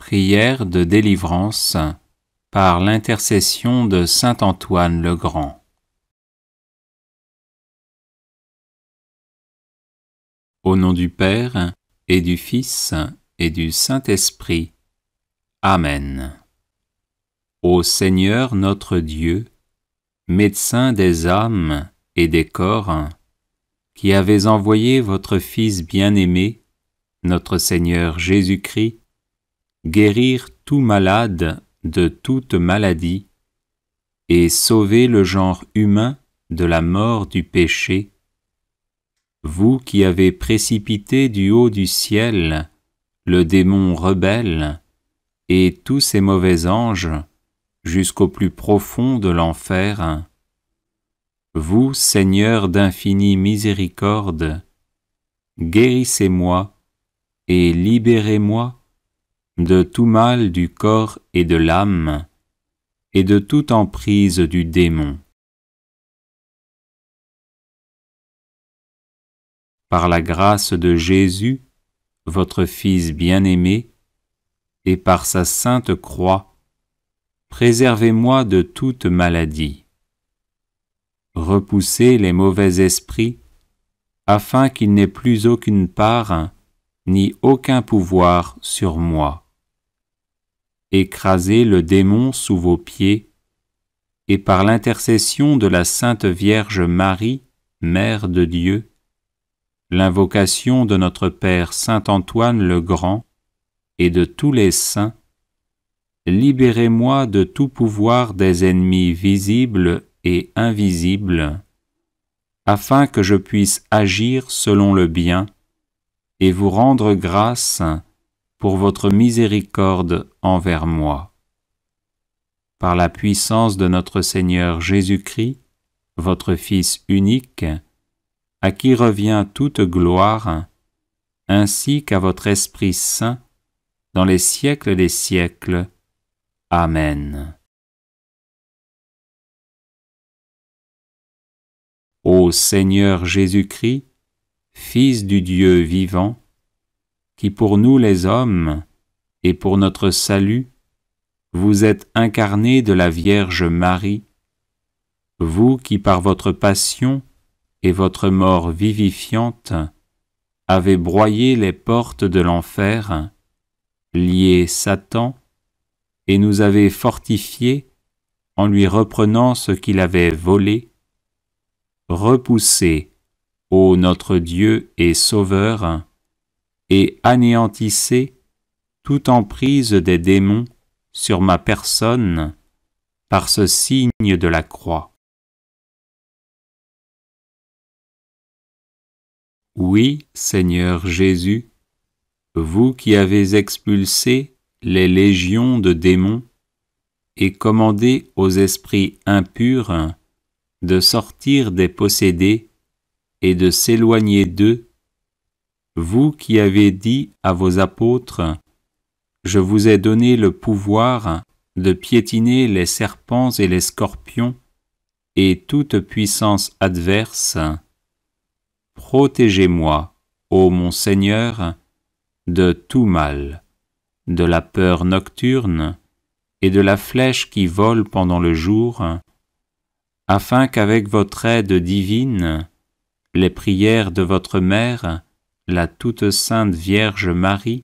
Prière de délivrance par l'intercession de saint Antoine le Grand. Au nom du Père, et du Fils, et du Saint-Esprit. Amen. Ô Seigneur notre Dieu, médecin des âmes et des corps, qui avez envoyé votre Fils bien-aimé, notre Seigneur Jésus-Christ, guérir tout malade de toute maladie et sauver le genre humain de la mort du péché, vous qui avez précipité du haut du ciel le démon rebelle et tous ses mauvais anges jusqu'au plus profond de l'enfer, vous, Seigneur d'infinie miséricorde, guérissez-moi et libérez-moi de tout mal du corps et de l'âme, et de toute emprise du démon. Par la grâce de Jésus, votre Fils bien-aimé, et par sa sainte croix, préservez-moi de toute maladie. Repoussez les mauvais esprits, afin qu'ils n'aient plus aucune part, ni aucun pouvoir sur moi. Écrasez le démon sous vos pieds, et par l'intercession de la Sainte Vierge Marie, Mère de Dieu, l'invocation de notre Père Saint Antoine le Grand et de tous les saints, libérez-moi de tout pouvoir des ennemis visibles et invisibles, afin que je puisse agir selon le bien et vous rendre grâce pour votre miséricorde envers moi. Par la puissance de notre Seigneur Jésus-Christ, votre Fils unique, à qui revient toute gloire, ainsi qu'à votre Esprit Saint, dans les siècles des siècles. Amen. Ô Seigneur Jésus-Christ, Fils du Dieu vivant, qui pour nous les hommes, et pour notre salut, vous êtes incarné de la Vierge Marie, vous qui par votre passion et votre mort vivifiante avez broyé les portes de l'enfer, lié Satan, et nous avez fortifiés en lui reprenant ce qu'il avait volé, repoussez, ô notre Dieu et Sauveur, et anéantissez toute emprise des démons sur ma personne par ce signe de la croix. Oui, Seigneur Jésus, vous qui avez expulsé les légions de démons et commandé aux esprits impurs de sortir des possédés et de s'éloigner d'eux, vous qui avez dit à vos apôtres, « Je vous ai donné le pouvoir de piétiner les serpents et les scorpions et toute puissance adverse, protégez-moi, ô mon Seigneur, de tout mal, de la peur nocturne et de la flèche qui vole pendant le jour, afin qu'avec votre aide divine, les prières de votre Mère, la toute sainte Vierge Marie,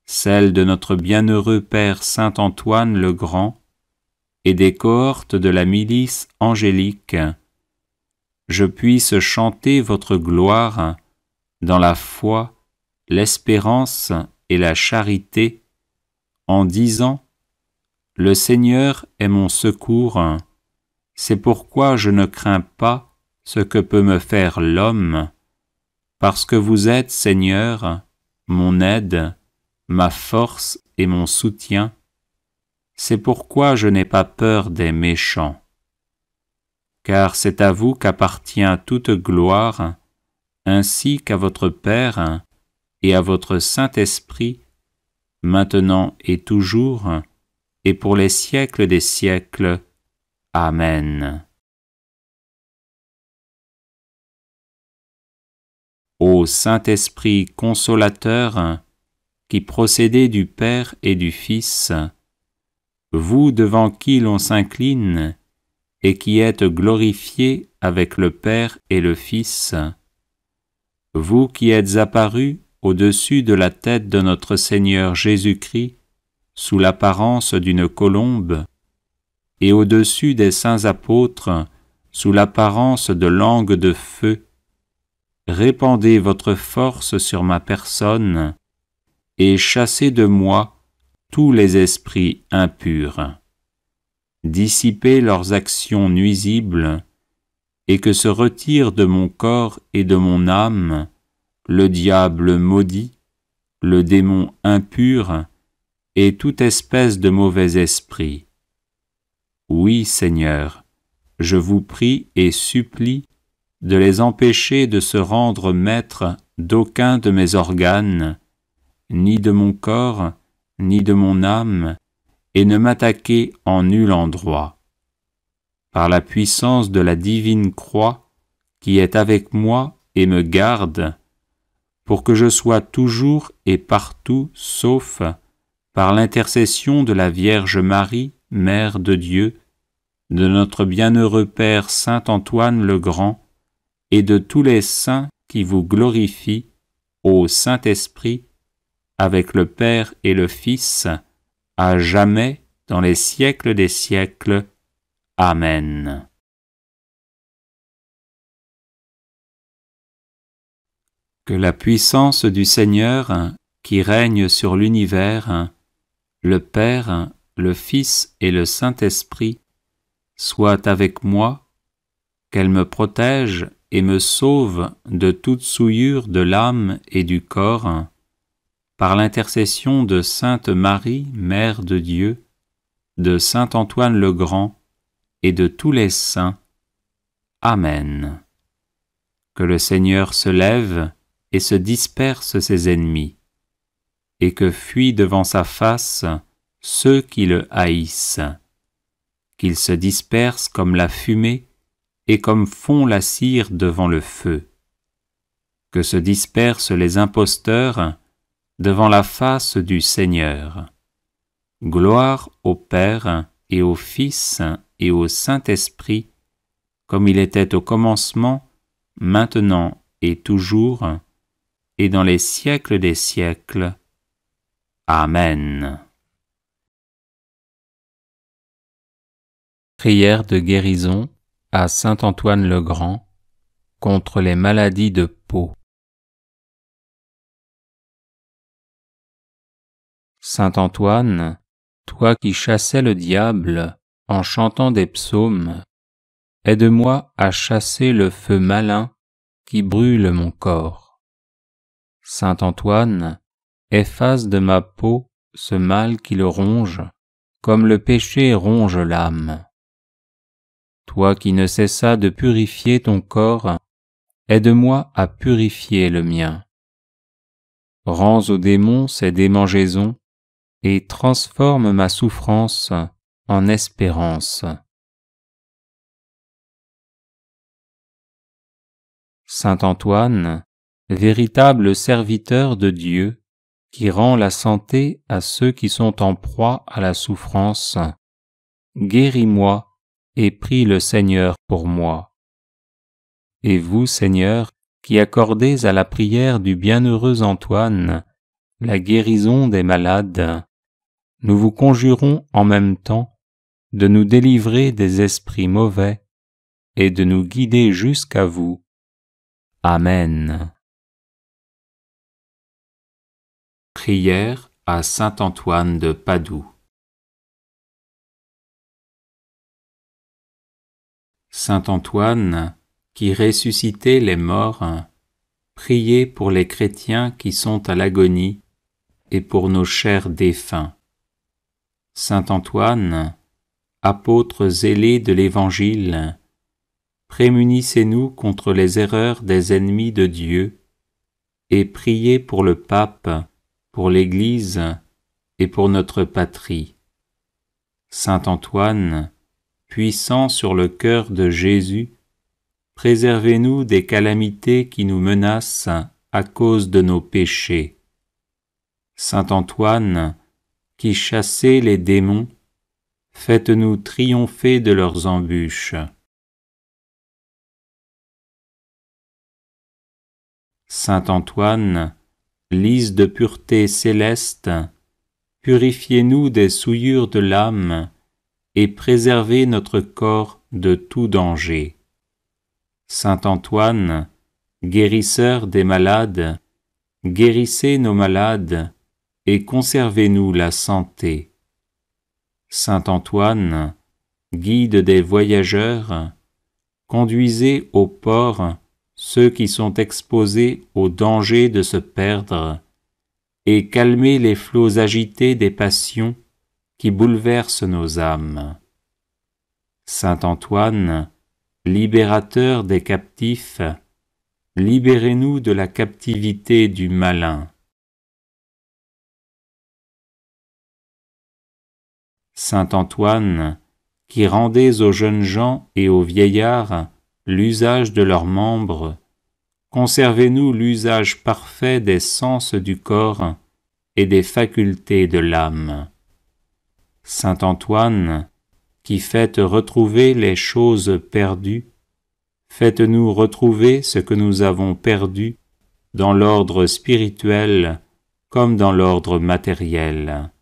celles de notre bienheureux Père Saint Antoine le Grand, et des cohortes de la milice angélique, je puisse chanter votre gloire dans la foi, l'espérance et la charité, en disant « Le Seigneur est mon secours, c'est pourquoi je ne crains pas ce que peut me faire l'homme, parce que vous êtes, Seigneur, mon aide, ma force et mon soutien, c'est pourquoi je n'ai pas peur des méchants. Car c'est à vous qu'appartient toute gloire, ainsi qu'à votre Père et à votre Saint-Esprit, maintenant et toujours, et pour les siècles des siècles. Amen. Ô Saint-Esprit consolateur, qui procédez du Père et du Fils, vous devant qui l'on s'incline, et qui êtes glorifiés avec le Père et le Fils, vous qui êtes apparus au-dessus de la tête de notre Seigneur Jésus-Christ, sous l'apparence d'une colombe, et au-dessus des saints apôtres, sous l'apparence de langues de feu, répandez votre force sur ma personne, et chassez de moi tous les esprits impurs. Dissipez leurs actions nuisibles, et que se retire de mon corps et de mon âme le diable maudit, le démon impur, et toute espèce de mauvais esprit. Oui, Seigneur, je vous prie et supplie de les empêcher de se rendre maîtres d'aucun de mes organes, ni de mon corps, ni de mon âme, et ne m'attaquer en nul endroit. Par la puissance de la divine croix qui est avec moi et me garde, pour que je sois toujours et partout sauf par l'intercession de la Vierge Marie, Mère de Dieu, de notre bienheureux Père Saint Antoine le Grand, et de tous les saints qui vous glorifient, ô Saint-Esprit, avec le Père et le Fils, à jamais dans les siècles des siècles. Amen. Que la puissance du Seigneur, qui règne sur l'univers, le Père, le Fils et le Saint-Esprit, soit avec moi, qu'elle me protège et me sauve de toute souillure de l'âme et du corps, par l'intercession de Sainte Marie, Mère de Dieu, de Saint Antoine le Grand et de tous les saints. Amen. Que le Seigneur se lève et se disperse ses ennemis, et que fuient devant sa face ceux qui le haïssent, qu'il se disperse comme la fumée et comme fond la cire devant le feu, que se dispersent les imposteurs devant la face du Seigneur. Gloire au Père et au Fils et au Saint-Esprit, comme il était au commencement, maintenant et toujours, et dans les siècles des siècles. Amen. Prière de guérison à Saint Antoine le Grand contre les maladies de peau. Saint Antoine, toi qui chassais le diable en chantant des psaumes, aide-moi à chasser le feu malin qui brûle mon corps. Saint Antoine, efface de ma peau ce mal qui le ronge, comme le péché ronge l'âme. Toi qui ne cessas de purifier ton corps, aide-moi à purifier le mien. Rends aux démons ces démangeaisons, et transforme ma souffrance en espérance. Saint Antoine, véritable serviteur de Dieu, qui rend la santé à ceux qui sont en proie à la souffrance, guéris-moi et prie le Seigneur pour moi. Et vous, Seigneur, qui accordez à la prière du bienheureux Antoine la guérison des malades, nous vous conjurons en même temps de nous délivrer des esprits mauvais et de nous guider jusqu'à vous. Amen. Prière à Saint Antoine de Padoue. Saint Antoine, qui ressuscitait les morts, priez pour les chrétiens qui sont à l'agonie et pour nos chers défunts. Saint Antoine, apôtre zélé de l'Évangile, prémunissez-nous contre les erreurs des ennemis de Dieu et priez pour le pape, pour l'Église et pour notre patrie. Saint Antoine, puissant sur le cœur de Jésus, préservez-nous des calamités qui nous menacent à cause de nos péchés. Saint Antoine, qui chassez les démons, faites-nous triompher de leurs embûches. Saint Antoine, lys de pureté céleste, purifiez-nous des souillures de l'âme et préservez notre corps de tout danger. Saint Antoine, guérisseur des malades, guérissez nos malades et conservez-nous la santé. Saint Antoine, guide des voyageurs, conduisez au port ceux qui sont exposés au danger de se perdre, et calmez les flots agités des passions qui bouleversent nos âmes. Saint Antoine, libérateur des captifs, libérez-nous de la captivité du malin. Saint Antoine, qui rendez aux jeunes gens et aux vieillards l'usage de leurs membres, conservez-nous l'usage parfait des sens du corps et des facultés de l'âme. Saint Antoine, qui faites retrouver les choses perdues, faites-nous retrouver ce que nous avons perdu dans l'ordre spirituel comme dans l'ordre matériel.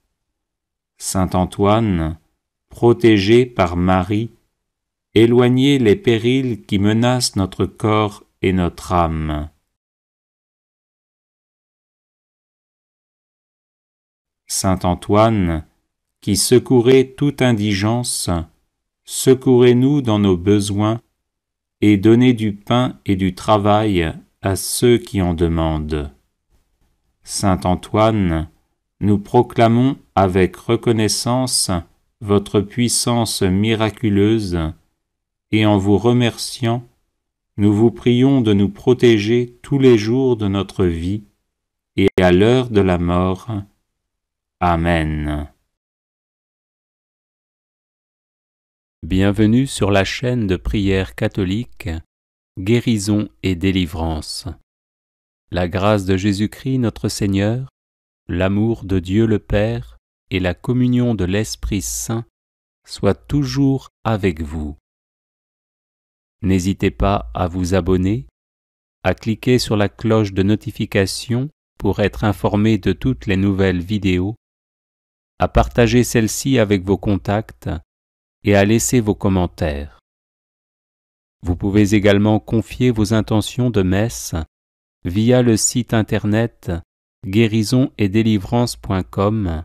Saint Antoine, protégé par Marie, éloignez les périls qui menacent notre corps et notre âme. Saint Antoine, qui secourez toute indigence, secourez-nous dans nos besoins et donnez du pain et du travail à ceux qui en demandent. Saint Antoine, nous proclamons avec reconnaissance votre puissance miraculeuse et en vous remerciant, nous vous prions de nous protéger tous les jours de notre vie et à l'heure de la mort. Amen. Bienvenue sur la chaîne de prière catholique, Guérison et délivrance. La grâce de Jésus-Christ notre Seigneur, l'amour de Dieu le Père et la communion de l'Esprit Saint soient toujours avec vous. N'hésitez pas à vous abonner, à cliquer sur la cloche de notification pour être informé de toutes les nouvelles vidéos, à partager celle-ci avec vos contacts et à laisser vos commentaires. Vous pouvez également confier vos intentions de messe via le site internet guérisonetdélivrance.com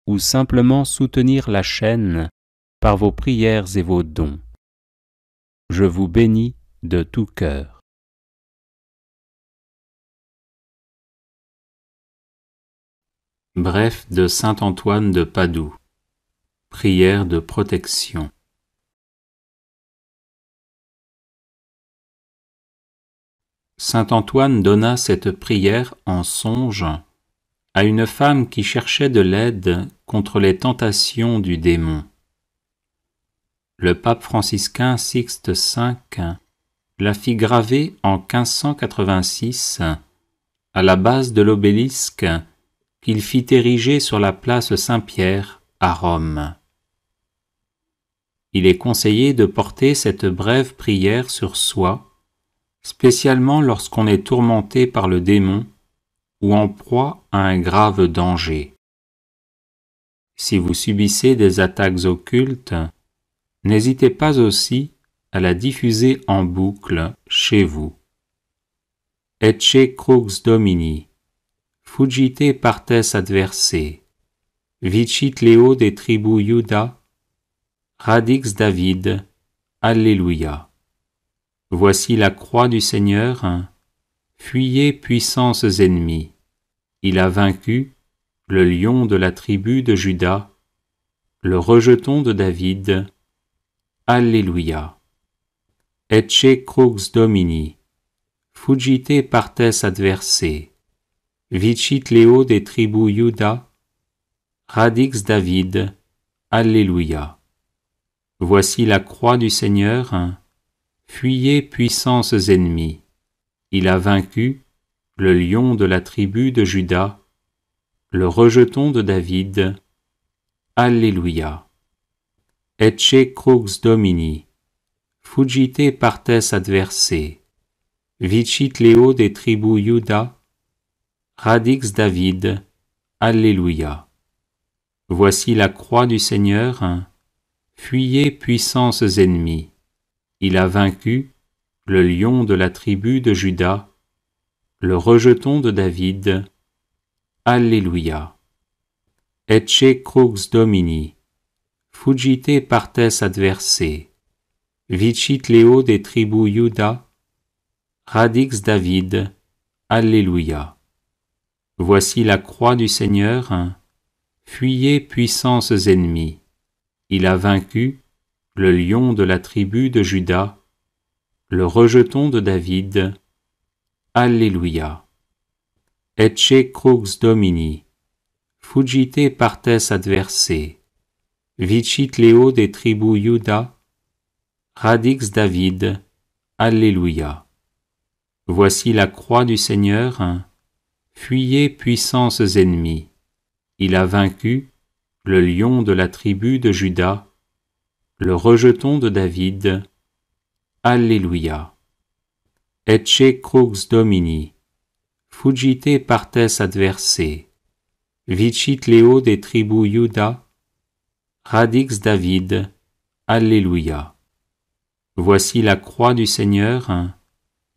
ou simplement soutenir la chaîne par vos prières et vos dons. Je vous bénis de tout cœur. Bref de Saint Antoine de Padoue. Prière de protection. Saint Antoine donna cette prière en songe à une femme qui cherchait de l'aide contre les tentations du démon. Le pape franciscain Sixte V la fit graver en 1586 à la base de l'obélisque qu'il fit ériger sur la place Saint-Pierre à Rome. Il est conseillé de porter cette brève prière sur soi, spécialement lorsqu'on est tourmenté par le démon ou en proie à un grave danger. Si vous subissez des attaques occultes, n'hésitez pas aussi à la diffuser en boucle chez vous. Ecce crux Domini, fugite partes adversae, vicit Leo de tribu Iuda, radix David, Alléluia. Voici la croix du Seigneur, fuyez puissances ennemies. Il a vaincu le lion de la tribu de Juda, le rejeton de David. Alléluia. Ecce crux Domini, fugite partes adversae, vicit Leo de tribu Iuda, radix David. Alléluia. Voici la croix du Seigneur, fuyez puissances ennemies. Il a vaincu le lion de la tribu de Juda, le rejeton de David. Alléluia. Ecce crux Domini, fugite partes adversae, vicit Leo des tribus Iuda, radix David. Alléluia. Voici la croix du Seigneur, fuyez puissances ennemies. Il a vaincu le lion de la tribu de Juda, le rejeton de David. Alléluia. Ecce crux Domini, fugite partes adversae, vicit Leo des tribus Iuda, radix David. Alléluia. Voici la croix du Seigneur, fuyez puissances ennemies. Il a vaincu le lion de la tribu de Juda, le rejeton de David. Alléluia. Ecce crux Domini, fugite partes adversae, vicit Leo des tribus Iuda, radix David. Alléluia. Voici la croix du Seigneur, fuyez puissances ennemies. Il a vaincu le lion de la tribu de Juda, le rejeton de David. Alléluia. Ecce crux Domini, fugite partes adversae, vicit Leo des tribus Iuda, radix David. Alléluia. Voici la croix du Seigneur,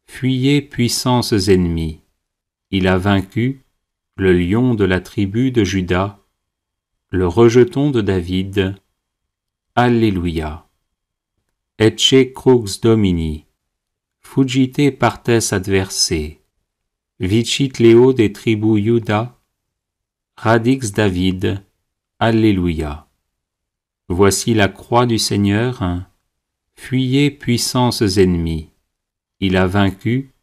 fuyez puissances ennemies. Il a vaincu le lion de la tribu de Juda, le rejeton de David. Alléluia. Ecce crux Domini, fugite partes adversae, vicit Leo des tribus Iuda, radix David. Alléluia. Voici la croix du Seigneur, fuyez puissances ennemies. Il a vaincu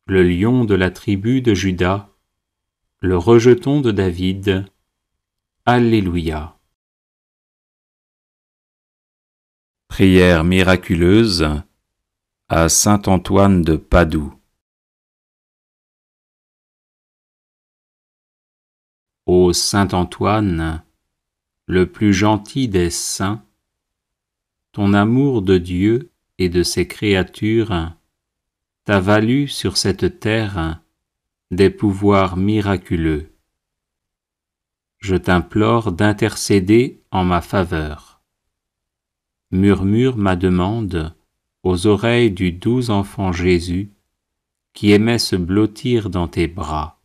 le lion de la tribu de Juda, le rejeton de David. Alléluia. Prière miraculeuse à saint Antoine de Padoue. Ô saint Antoine, le plus gentil des saints, ton amour de Dieu et de ses créatures t'a valu sur cette terre des pouvoirs miraculeux. Je t'implore d'intercéder en ma faveur. Murmure ma demande aux oreilles du doux enfant Jésus qui aimait se blottir dans tes bras.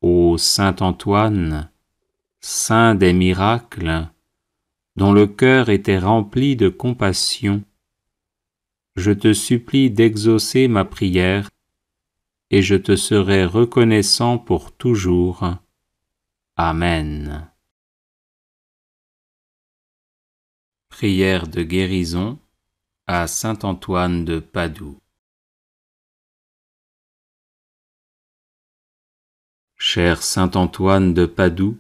Ô saint Antoine, saint des miracles, dont le cœur était rempli de compassion, je te supplie d'exaucer ma prière et je te serai reconnaissant pour toujours. Amen. Prière de guérison à saint Antoine de Padoue. Cher saint Antoine de Padoue,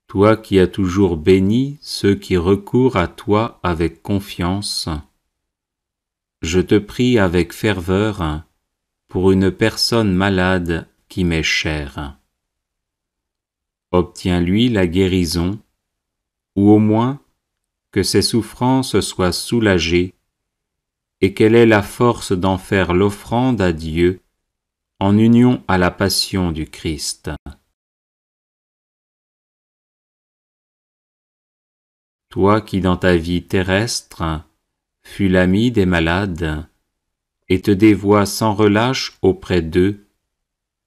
toi qui as toujours béni ceux qui recourent à toi avec confiance, je te prie avec ferveur pour une personne malade qui m'est chère. Obtiens-lui la guérison, ou au moins que ses souffrances soient soulagées et qu'elle ait la force d'en faire l'offrande à Dieu en union à la passion du Christ. Toi qui dans ta vie terrestre fus l'ami des malades et te dévoies sans relâche auprès d'eux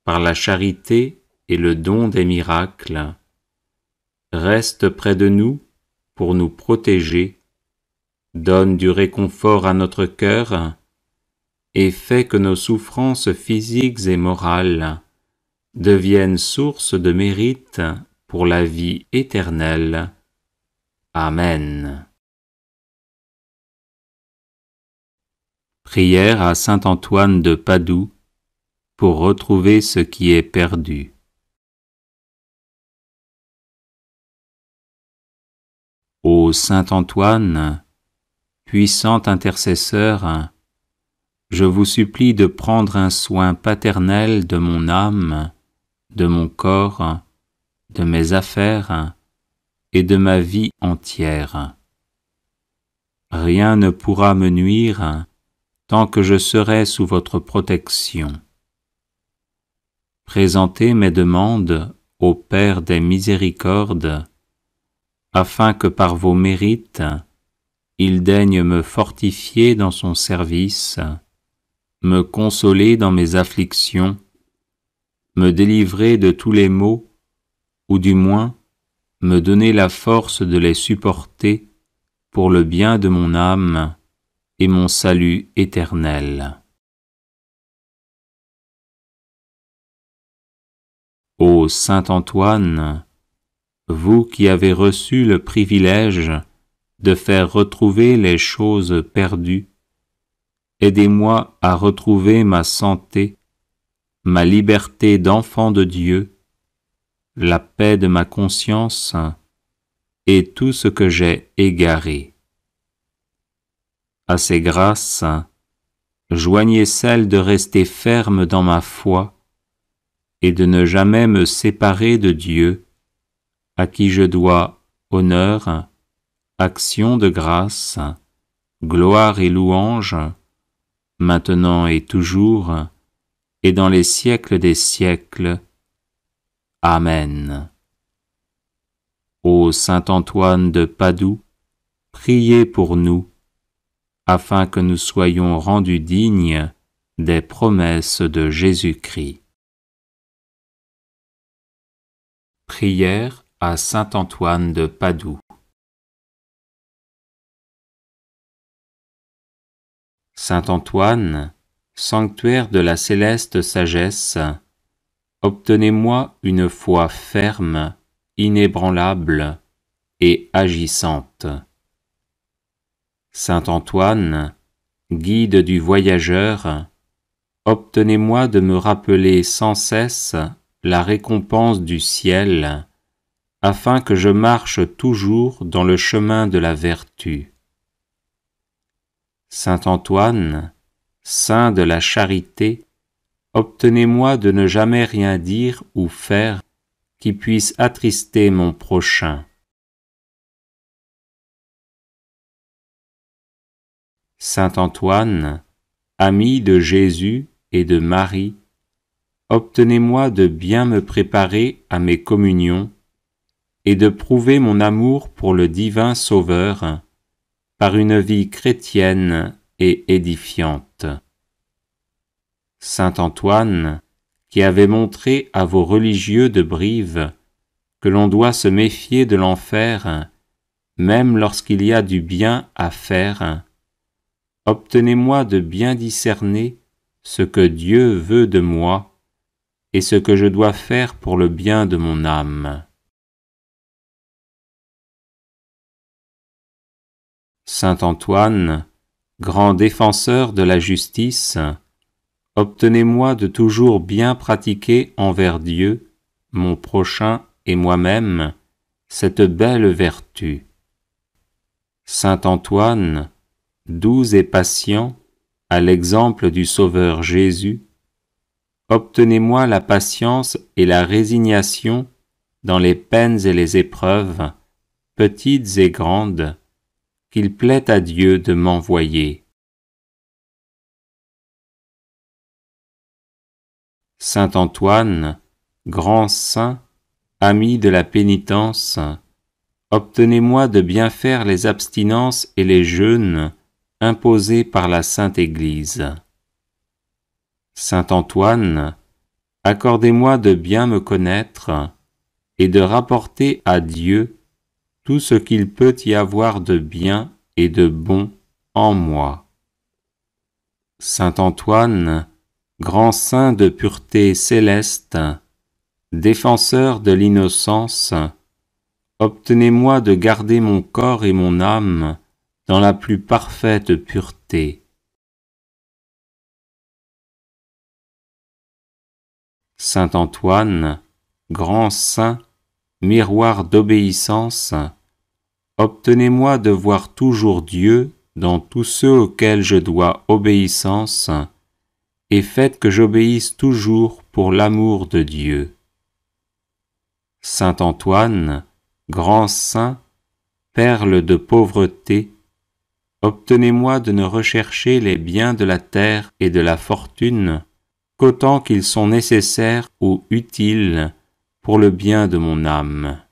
par la charité et le don des miracles, reste près de nous pour nous protéger, donne du réconfort à notre cœur et fais que nos souffrances physiques et morales deviennent source de mérite pour la vie éternelle. Amen. Prière à saint Antoine de Padoue pour retrouver ce qui est perdu. Ô saint Antoine, puissant intercesseur, je vous supplie de prendre un soin paternel de mon âme, de mon corps, de mes affaires et de ma vie entière. Rien ne pourra me nuire tant que je serai sous votre protection. Présentez mes demandes au Père des miséricordes, afin que par vos mérites, il daigne me fortifier dans son service, me consoler dans mes afflictions, me délivrer de tous les maux, ou du moins me donner la force de les supporter pour le bien de mon âme et mon salut éternel. Ô Saint Antoine, vous qui avez reçu le privilège de faire retrouver les choses perdues, aidez-moi à retrouver ma santé, ma liberté d'enfant de Dieu, la paix de ma conscience et tout ce que j'ai égaré. À ces grâces, joignez celle de rester ferme dans ma foi et de ne jamais me séparer de Dieu, à qui je dois honneur, action de grâce, gloire et louange, maintenant et toujours, et dans les siècles des siècles. Amen. Ô Saint Antoine de Padoue, priez pour nous, afin que nous soyons rendus dignes des promesses de Jésus-Christ. Prière à Saint Antoine de Padoue. Saint Antoine, sanctuaire de la céleste sagesse, obtenez-moi une foi ferme, inébranlable et agissante. Saint Antoine, guide du voyageur, obtenez-moi de me rappeler sans cesse la récompense du ciel, afin que je marche toujours dans le chemin de la vertu. Saint Antoine, saint de la charité, obtenez-moi de ne jamais rien dire ou faire qui puisse attrister mon prochain. Saint Antoine, ami de Jésus et de Marie, obtenez-moi de bien me préparer à mes communions et de prouver mon amour pour le divin Sauveur par une vie chrétienne et édifiante. Saint Antoine, qui avait montré à vos religieux de Brive que l'on doit se méfier de l'enfer, même lorsqu'il y a du bien à faire, obtenez-moi de bien discerner ce que Dieu veut de moi et ce que je dois faire pour le bien de mon âme. Saint Antoine, grand défenseur de la justice, obtenez-moi de toujours bien pratiquer envers Dieu, mon prochain et moi-même, cette belle vertu. Saint Antoine, doux et patient, à l'exemple du Sauveur Jésus, obtenez-moi la patience et la résignation dans les peines et les épreuves, petites et grandes, qu'il plaît à Dieu de m'envoyer. Saint Antoine, grand saint, ami de la pénitence, obtenez-moi de bien faire les abstinences et les jeûnes imposés par la Sainte Église. Saint Antoine, accordez-moi de bien me connaître et de rapporter à Dieu tout ce qu'il peut y avoir de bien et de bon en moi. Saint Antoine, grand saint de pureté céleste, défenseur de l'innocence, obtenez-moi de garder mon corps et mon âme dans la plus parfaite pureté. Saint Antoine, grand saint, miroir d'obéissance, obtenez-moi de voir toujours Dieu dans tous ceux auxquels je dois obéissance, et faites que j'obéisse toujours pour l'amour de Dieu. Saint Antoine, grand saint, perle de pauvreté, obtenez-moi de ne rechercher les biens de la terre et de la fortune qu'autant qu'ils sont nécessaires ou utiles pour le bien de mon âme.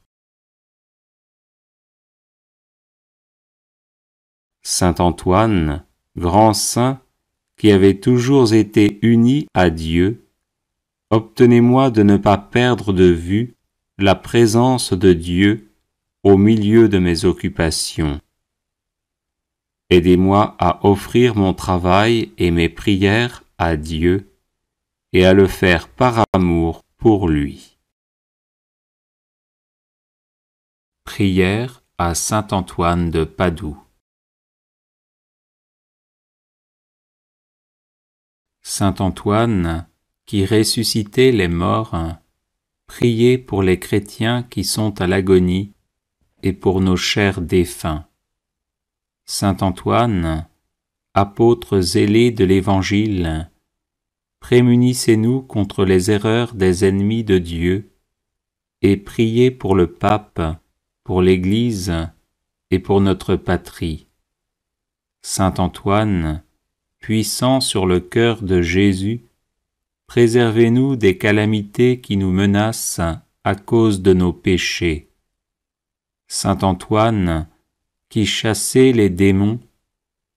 Saint Antoine, grand saint, qui avez toujours été uni à Dieu, obtenez-moi de ne pas perdre de vue la présence de Dieu au milieu de mes occupations. Aidez-moi à offrir mon travail et mes prières à Dieu et à le faire par amour pour lui. Prière à Saint Antoine de Padoue. Saint Antoine, qui ressuscitait les morts, priez pour les chrétiens qui sont à l'agonie et pour nos chers défunts. Saint Antoine, apôtre zélé de l'Évangile, prémunissez-nous contre les erreurs des ennemis de Dieu et priez pour le pape, pour l'Église et pour notre patrie. Saint Antoine, puissant sur le cœur de Jésus, préservez-nous des calamités qui nous menacent à cause de nos péchés. Saint Antoine, qui chassez les démons,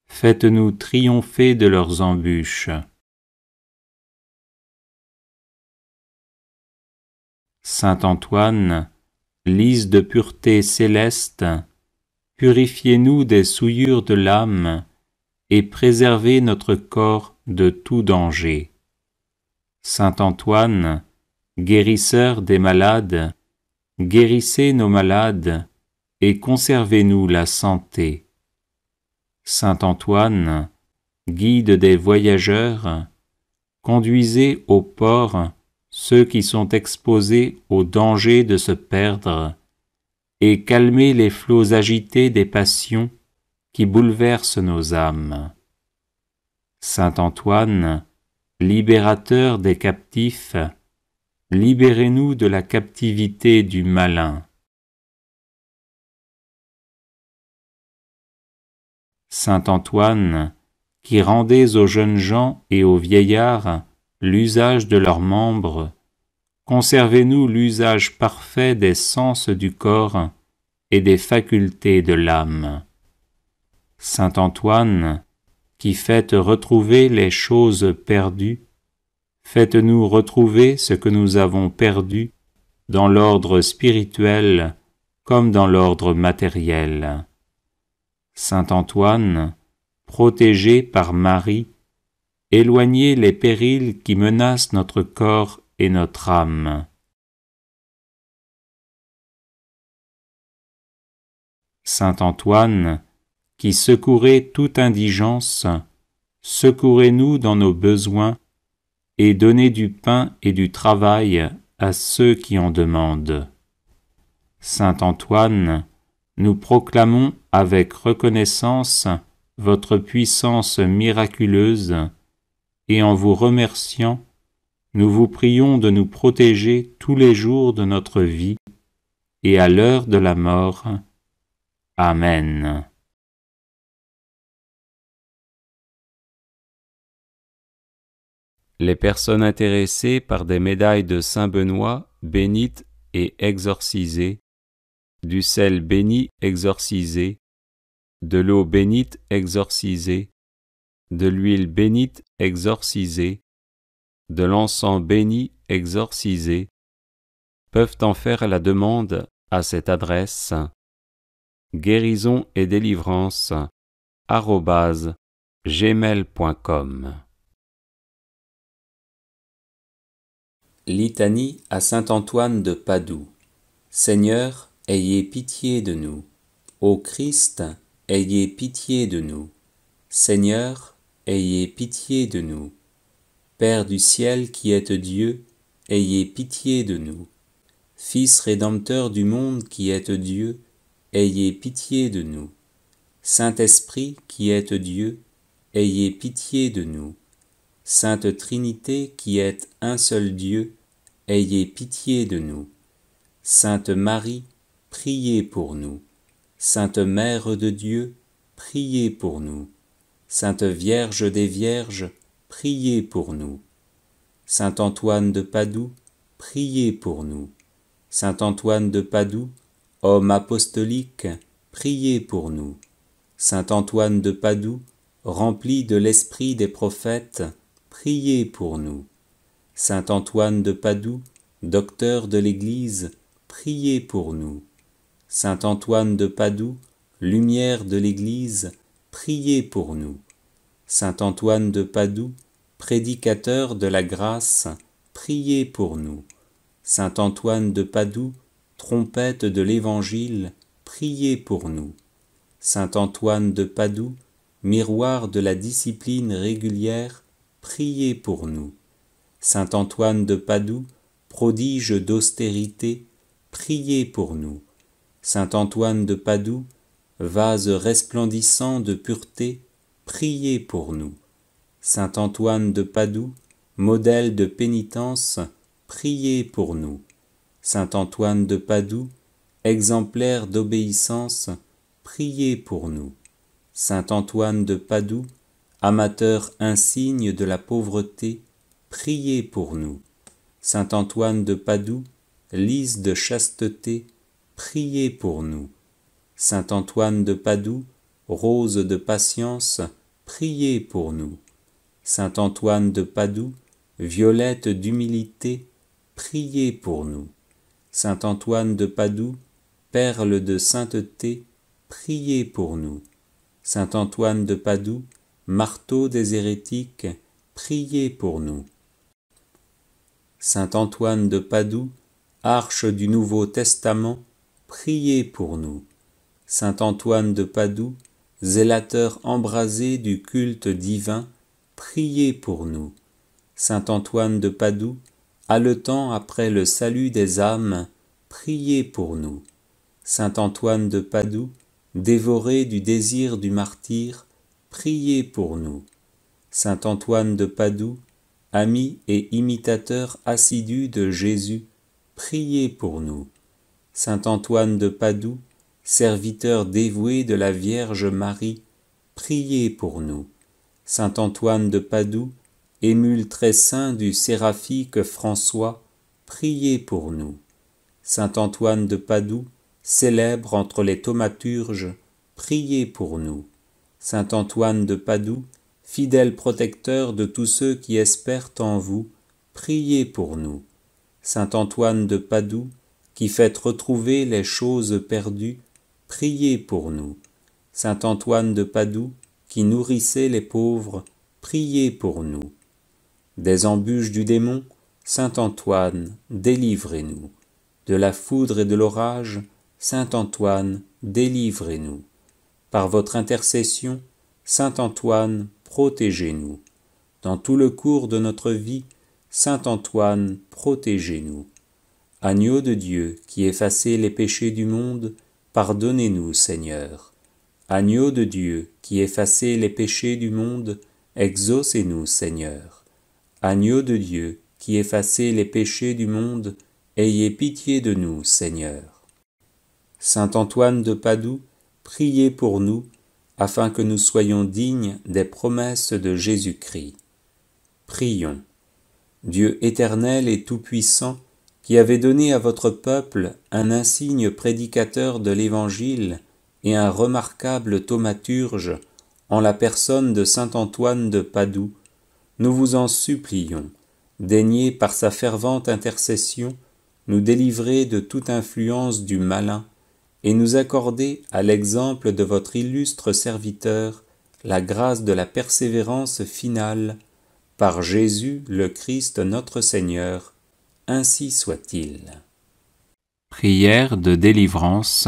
faites-nous triompher de leurs embûches. Saint Antoine, lys de pureté céleste, purifiez-nous des souillures de l'âme et préservez notre corps de tout danger. Saint Antoine, guérisseur des malades, guérissez nos malades et conservez-nous la santé. Saint Antoine, guide des voyageurs, conduisez au port ceux qui sont exposés au danger de se perdre et calmez les flots agités des passions qui bouleversent nos âmes. Saint Antoine, libérateur des captifs, libérez-nous de la captivité du malin. Saint Antoine, qui rendez aux jeunes gens et aux vieillards l'usage de leurs membres, conservez-nous l'usage parfait des sens du corps et des facultés de l'âme. Saint Antoine, qui faites retrouver les choses perdues, faites-nous retrouver ce que nous avons perdu dans l'ordre spirituel comme dans l'ordre matériel. Saint Antoine, protégé par Marie, éloignez les périls qui menacent notre corps et notre âme. Saint Antoine, qui secourez toute indigence, secourez-nous dans nos besoins et donnez du pain et du travail à ceux qui en demandent. Saint Antoine, nous proclamons avec reconnaissance votre puissance miraculeuse et en vous remerciant, nous vous prions de nous protéger tous les jours de notre vie et à l'heure de la mort. Amen. Les personnes intéressées par des médailles de Saint-Benoît bénites et exorcisées, du sel béni exorcisé, de l'eau bénite exorcisée, de l'huile bénite exorcisée, de l'encens béni exorcisé, peuvent en faire la demande à cette adresse guérison et délivrance @gmail.com. Litanie à Saint Antoine de Padoue. Seigneur, ayez pitié de nous. Ô Christ, ayez pitié de nous. Seigneur, ayez pitié de nous. Père du ciel qui êtes Dieu, ayez pitié de nous. Fils rédempteur du monde qui êtes Dieu, ayez pitié de nous. Saint-Esprit qui êtes Dieu, ayez pitié de nous. Sainte Trinité qui êtes un seul Dieu, ayez pitié de nous. Sainte Marie, priez pour nous. Sainte Mère de Dieu, priez pour nous. Sainte Vierge des Vierges, priez pour nous. Saint Antoine de Padoue, priez pour nous. Saint Antoine de Padoue, homme apostolique, priez pour nous. Saint Antoine de Padoue, rempli de l'esprit des prophètes, priez pour nous. Saint Antoine de Padoue, docteur de l'Église, priez pour nous. Saint Antoine de Padoue, lumière de l'Église, priez pour nous. Saint Antoine de Padoue, prédicateur de la grâce, priez pour nous. Saint Antoine de Padoue, trompette de l'Évangile, priez pour nous. Saint Antoine de Padoue, miroir de la discipline régulière, priez pour nous. Saint Antoine de Padoue, prodige d'austérité, priez pour nous. Saint Antoine de Padoue, vase resplendissant de pureté, priez pour nous. Saint Antoine de Padoue, modèle de pénitence, priez pour nous. Saint Antoine de Padoue, exemplaire d'obéissance, priez pour nous. Saint Antoine de Padoue, amateur insigne de la pauvreté, priez pour nous. Saint Antoine de Padoue, lys de chasteté, priez pour nous. Saint Antoine de Padoue, rose de patience, priez pour nous. Saint Antoine de Padoue, violette d'humilité, priez pour nous. Saint Antoine de Padoue, perle de sainteté, priez pour nous. Saint Antoine de Padoue, marteau des hérétiques, priez pour nous. Saint Antoine de Padoue, arche du Nouveau Testament, priez pour nous. Saint Antoine de Padoue, zélateur embrasé du culte divin, priez pour nous. Saint Antoine de Padoue, haletant après le salut des âmes, priez pour nous. Saint Antoine de Padoue, dévoré du désir du martyre, priez pour nous. Saint Antoine de Padoue, ami et imitateur assidu de Jésus, priez pour nous. Saint Antoine de Padoue, serviteur dévoué de la Vierge Marie, priez pour nous. Saint Antoine de Padoue, émule très saint du séraphique François, priez pour nous. Saint Antoine de Padoue, célèbre entre les thaumaturges, priez pour nous. Saint Antoine de Padoue, fidèle protecteur de tous ceux qui espèrent en vous, priez pour nous. Saint Antoine de Padoue, qui faites retrouver les choses perdues, priez pour nous. Saint Antoine de Padoue, qui nourrissez les pauvres, priez pour nous. Des embûches du démon, Saint Antoine, délivrez-nous. De la foudre et de l'orage, Saint Antoine, délivrez-nous. Par votre intercession, Saint Antoine, protégez-nous. Dans tout le cours de notre vie, Saint Antoine, protégez-nous. Agneau de Dieu, qui effacez les péchés du monde, pardonnez-nous, Seigneur. Agneau de Dieu, qui effacez les péchés du monde, exaucez-nous, Seigneur. Agneau de Dieu, qui effacez les péchés du monde, ayez pitié de nous, Seigneur. Saint Antoine de Padoue, priez pour nous, afin que nous soyons dignes des promesses de Jésus-Christ. Prions. Dieu éternel et tout-puissant, qui avez donné à votre peuple un insigne prédicateur de l'Évangile et un remarquable thaumaturge en la personne de saint Antoine de Padoue, nous vous en supplions, daignez par sa fervente intercession nous délivrer de toute influence du malin et nous accorder, à l'exemple de votre illustre serviteur, la grâce de la persévérance finale, par Jésus le Christ notre Seigneur, ainsi soit-il. Prière de délivrance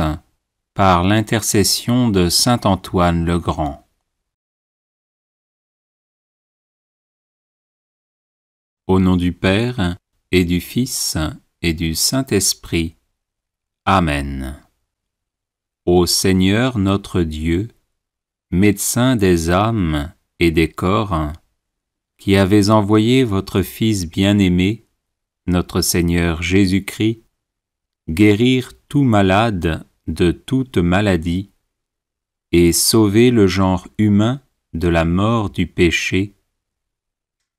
par l'intercession de saint Antoine le Grand. Au nom du Père, et du Fils, et du Saint-Esprit. Amen. Ô Seigneur notre Dieu, médecin des âmes et des corps, qui avez envoyé votre Fils bien-aimé, notre Seigneur Jésus-Christ, guérir tout malade de toute maladie, et sauver le genre humain de la mort du péché,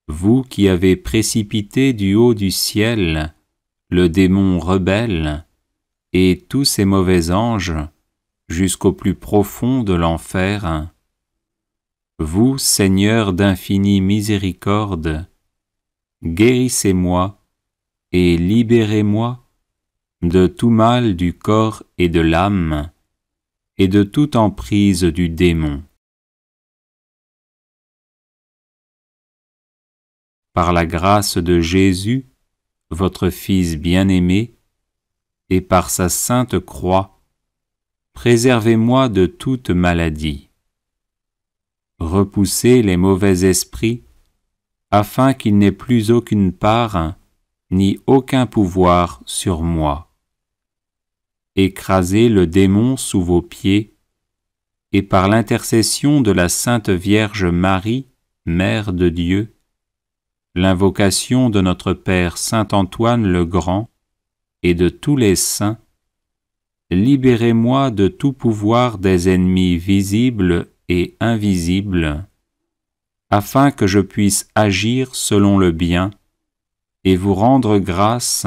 vous qui avez précipité du haut du ciel le démon rebelle et tous ses mauvais anges jusqu'au plus profond de l'enfer, vous, Seigneur d'infinie miséricorde, guérissez-moi et libérez-moi de tout mal du corps et de l'âme, et de toute emprise du démon. Par la grâce de Jésus, votre Fils bien-aimé, et par sa sainte croix, préservez-moi de toute maladie. Repoussez les mauvais esprits, afin qu'ils n'aient plus aucune part, ni aucun pouvoir sur moi. Écrasez le démon sous vos pieds, et par l'intercession de la Sainte Vierge Marie, Mère de Dieu, l'invocation de notre Père Saint Antoine le Grand et de tous les saints, libérez-moi de tout pouvoir des ennemis visibles et invisibles, afin que je puisse agir selon le bien et vous rendre grâce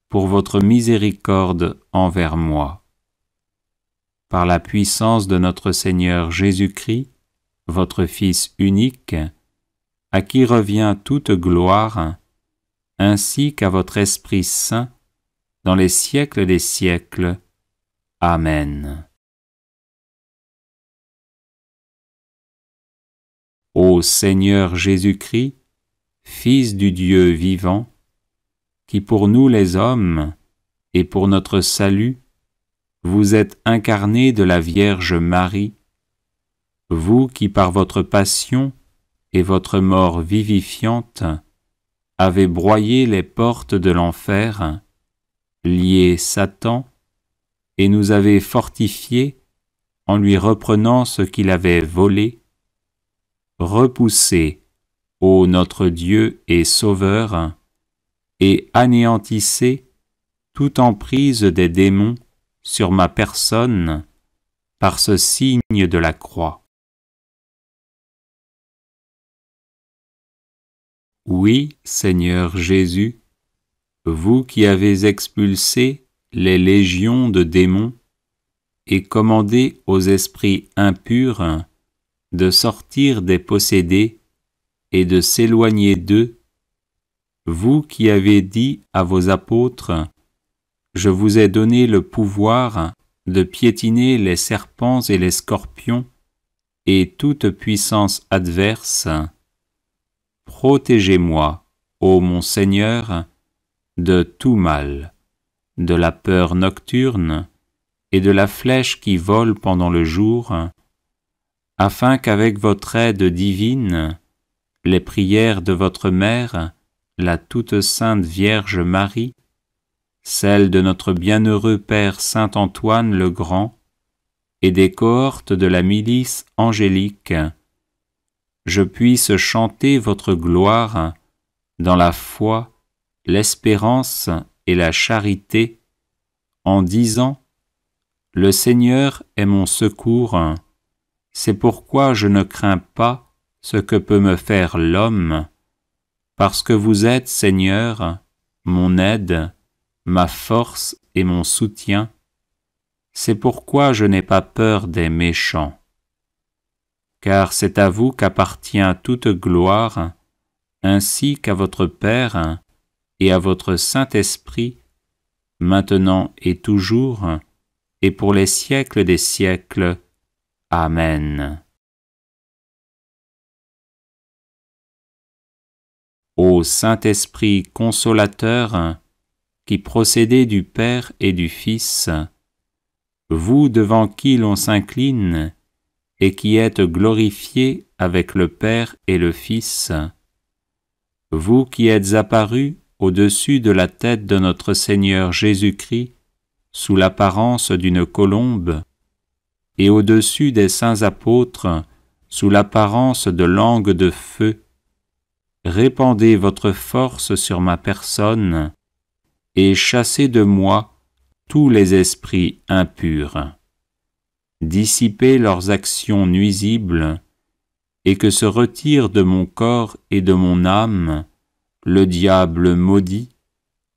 pour votre miséricorde envers moi. Par la puissance de notre Seigneur Jésus-Christ, votre Fils unique, à qui revient toute gloire, ainsi qu'à votre Esprit Saint, dans les siècles des siècles. Amen. Ô Seigneur Jésus-Christ, Fils du Dieu vivant, qui pour nous les hommes, et pour notre salut, vous êtes incarné de la Vierge Marie, vous qui par votre passion et votre mort vivifiante avez broyé les portes de l'enfer, lié Satan, et nous avez fortifiés en lui reprenant ce qu'il avait volé, repoussez, ô notre Dieu et Sauveur, et anéantissez toute emprise des démons sur ma personne par ce signe de la croix. Oui, Seigneur Jésus, vous qui avez expulsé les légions de démons et commandé aux esprits impurs de sortir des possédés et de s'éloigner d'eux, vous qui avez dit à vos apôtres, « Je vous ai donné le pouvoir de piétiner les serpents et les scorpions et toute puissance adverse, protégez-moi, ô mon Seigneur, de tout mal, de la peur nocturne et de la flèche qui vole pendant le jour, afin qu'avec votre aide divine, les prières de votre Mère, la toute sainte Vierge Marie, celles de notre bienheureux Père Saint Antoine le Grand, et des cohortes de la milice angélique, je puisse chanter votre gloire dans la foi, l'espérance et la charité, en disant « Le Seigneur est mon secours, c'est pourquoi je ne crains pas ce que peut me faire l'homme, parce que vous êtes, Seigneur, mon aide, ma force et mon soutien, c'est pourquoi je n'ai pas peur des méchants. Car c'est à vous qu'appartient toute gloire, ainsi qu'à votre Père et à votre Saint-Esprit, maintenant et toujours, et pour les siècles des siècles. Amen. Ô Saint-Esprit consolateur, qui procédez du Père et du Fils, vous devant qui l'on s'incline, et qui êtes glorifiés avec le Père et le Fils, vous qui êtes apparus au-dessus de la tête de notre Seigneur Jésus-Christ, sous l'apparence d'une colombe, et au-dessus des saints apôtres, sous l'apparence de langues de feu, répandez votre force sur ma personne, et chassez de moi tous les esprits impurs. Dissipez leurs actions nuisibles, et que se retire de mon corps et de mon âme le diable maudit,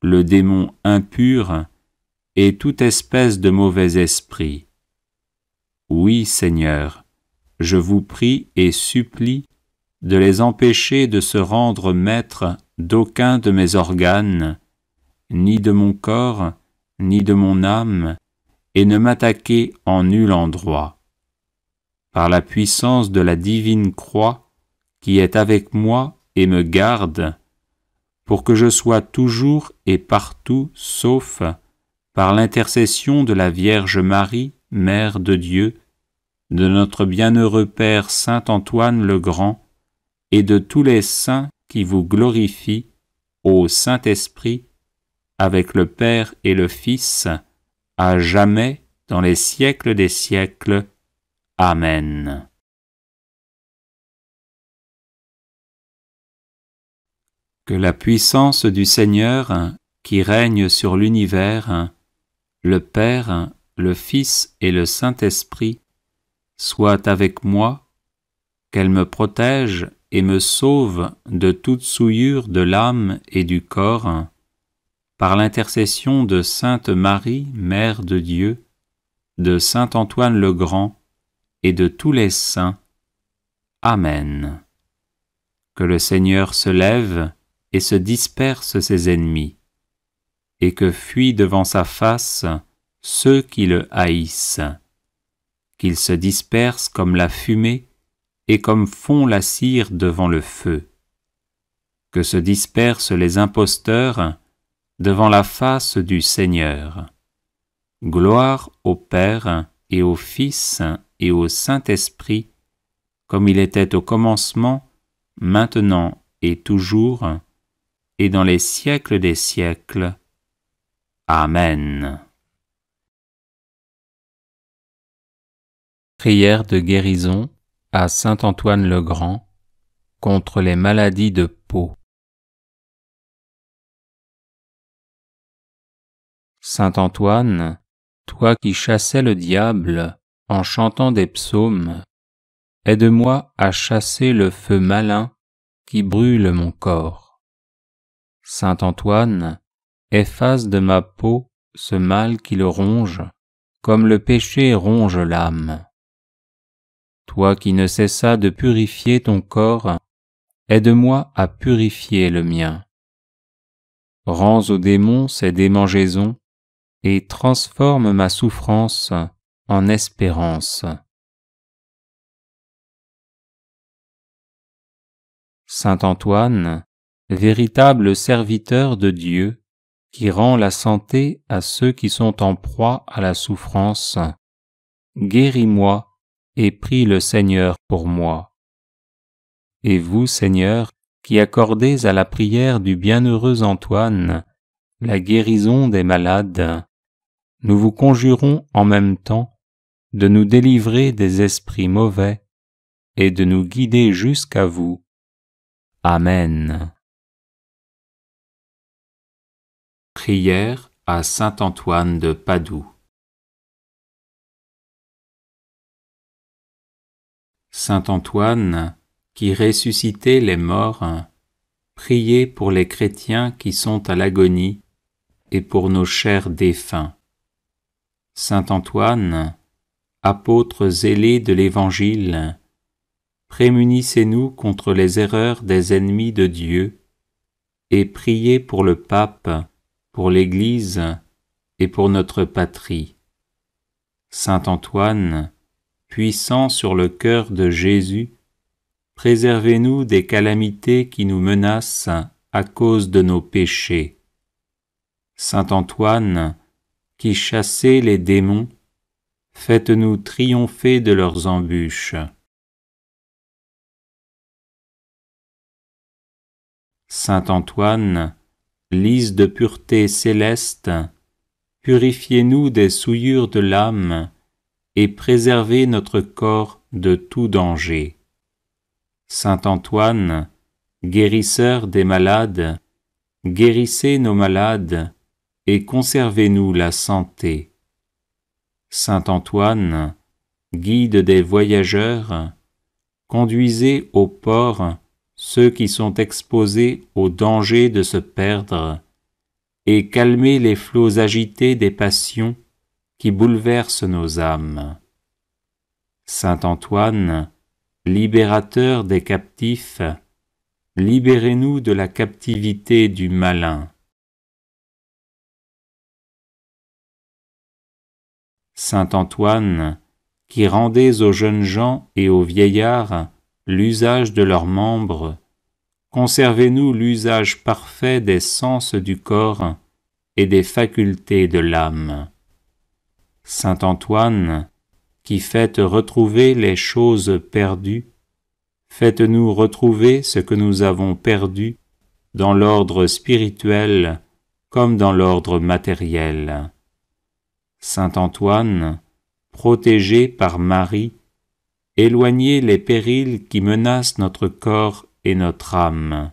le démon impur, et toute espèce de mauvais esprit. Oui, Seigneur, je vous prie et supplie de les empêcher de se rendre maîtres d'aucun de mes organes, ni de mon corps, ni de mon âme, et ne m'attaquer en nul endroit. Par la puissance de la divine croix qui est avec moi et me garde, pour que je sois toujours et partout sauf par l'intercession de la Vierge Marie, Mère de Dieu, de notre bienheureux Père Saint Antoine le Grand, et de tous les saints qui vous glorifient, ô Saint-Esprit, avec le Père et le Fils, à jamais dans les siècles des siècles. Amen. Que la puissance du Seigneur, qui règne sur l'univers, le Père, le Fils et le Saint-Esprit, soit avec moi, qu'elle me protège et me sauve de toute souillure de l'âme et du corps, par l'intercession de Sainte Marie, Mère de Dieu, de Saint Antoine le Grand et de tous les saints. Amen. Que le Seigneur se lève et se disperse ses ennemis, et que fuient devant sa face ceux qui le haïssent, qu'il se disperse comme la fumée et comme fond la cire devant le feu, que se dispersent les imposteurs devant la face du Seigneur. Gloire au Père et au Fils et au Saint-Esprit, comme il était au commencement, maintenant et toujours, et dans les siècles des siècles. Amen. Prière de guérison à Saint Antoine le Grand contre les maladies de peau. Saint Antoine, toi qui chassais le diable en chantant des psaumes, aide-moi à chasser le feu malin qui brûle mon corps. Saint Antoine, efface de ma peau ce mal qui le ronge, comme le péché ronge l'âme. Toi qui ne cessas de purifier ton corps, aide-moi à purifier le mien. Rends aux démons ces démangeaisons, et transforme ma souffrance en espérance. Saint Antoine, véritable serviteur de Dieu, qui rend la santé à ceux qui sont en proie à la souffrance, guéris-moi et prie le Seigneur pour moi. Et vous, Seigneur, qui accordez à la prière du bienheureux Antoine la guérison des malades, nous vous conjurons en même temps de nous délivrer des esprits mauvais et de nous guider jusqu'à vous. Amen. Prière à Saint Antoine de Padoue. Saint Antoine, qui ressuscitait les morts, priez pour les chrétiens qui sont à l'agonie et pour nos chers défunts. Saint Antoine, apôtre zélé de l'Évangile, prémunissez-nous contre les erreurs des ennemis de Dieu et priez pour le pape, pour l'Église et pour notre patrie. Saint Antoine, puissant sur le cœur de Jésus, préservez-nous des calamités qui nous menacent à cause de nos péchés. Saint Antoine, qui chassez les démons, faites-nous triompher de leurs embûches. Saint Antoine, lys de pureté céleste, purifiez-nous des souillures de l'âme et préservez notre corps de tout danger. Saint Antoine, guérisseur des malades, guérissez nos malades et conservez-nous la santé. Saint Antoine, guide des voyageurs, conduisez au port ceux qui sont exposés au danger de se perdre, et calmez les flots agités des passions qui bouleversent nos âmes. Saint Antoine, libérateur des captifs, libérez-nous de la captivité du malin. Saint Antoine, qui rendez aux jeunes gens et aux vieillards l'usage de leurs membres, conservez-nous l'usage parfait des sens du corps et des facultés de l'âme. Saint Antoine, qui faites retrouver les choses perdues, faites-nous retrouver ce que nous avons perdu dans l'ordre spirituel comme dans l'ordre matériel. Saint Antoine, protégé par Marie, éloignez les périls qui menacent notre corps et notre âme.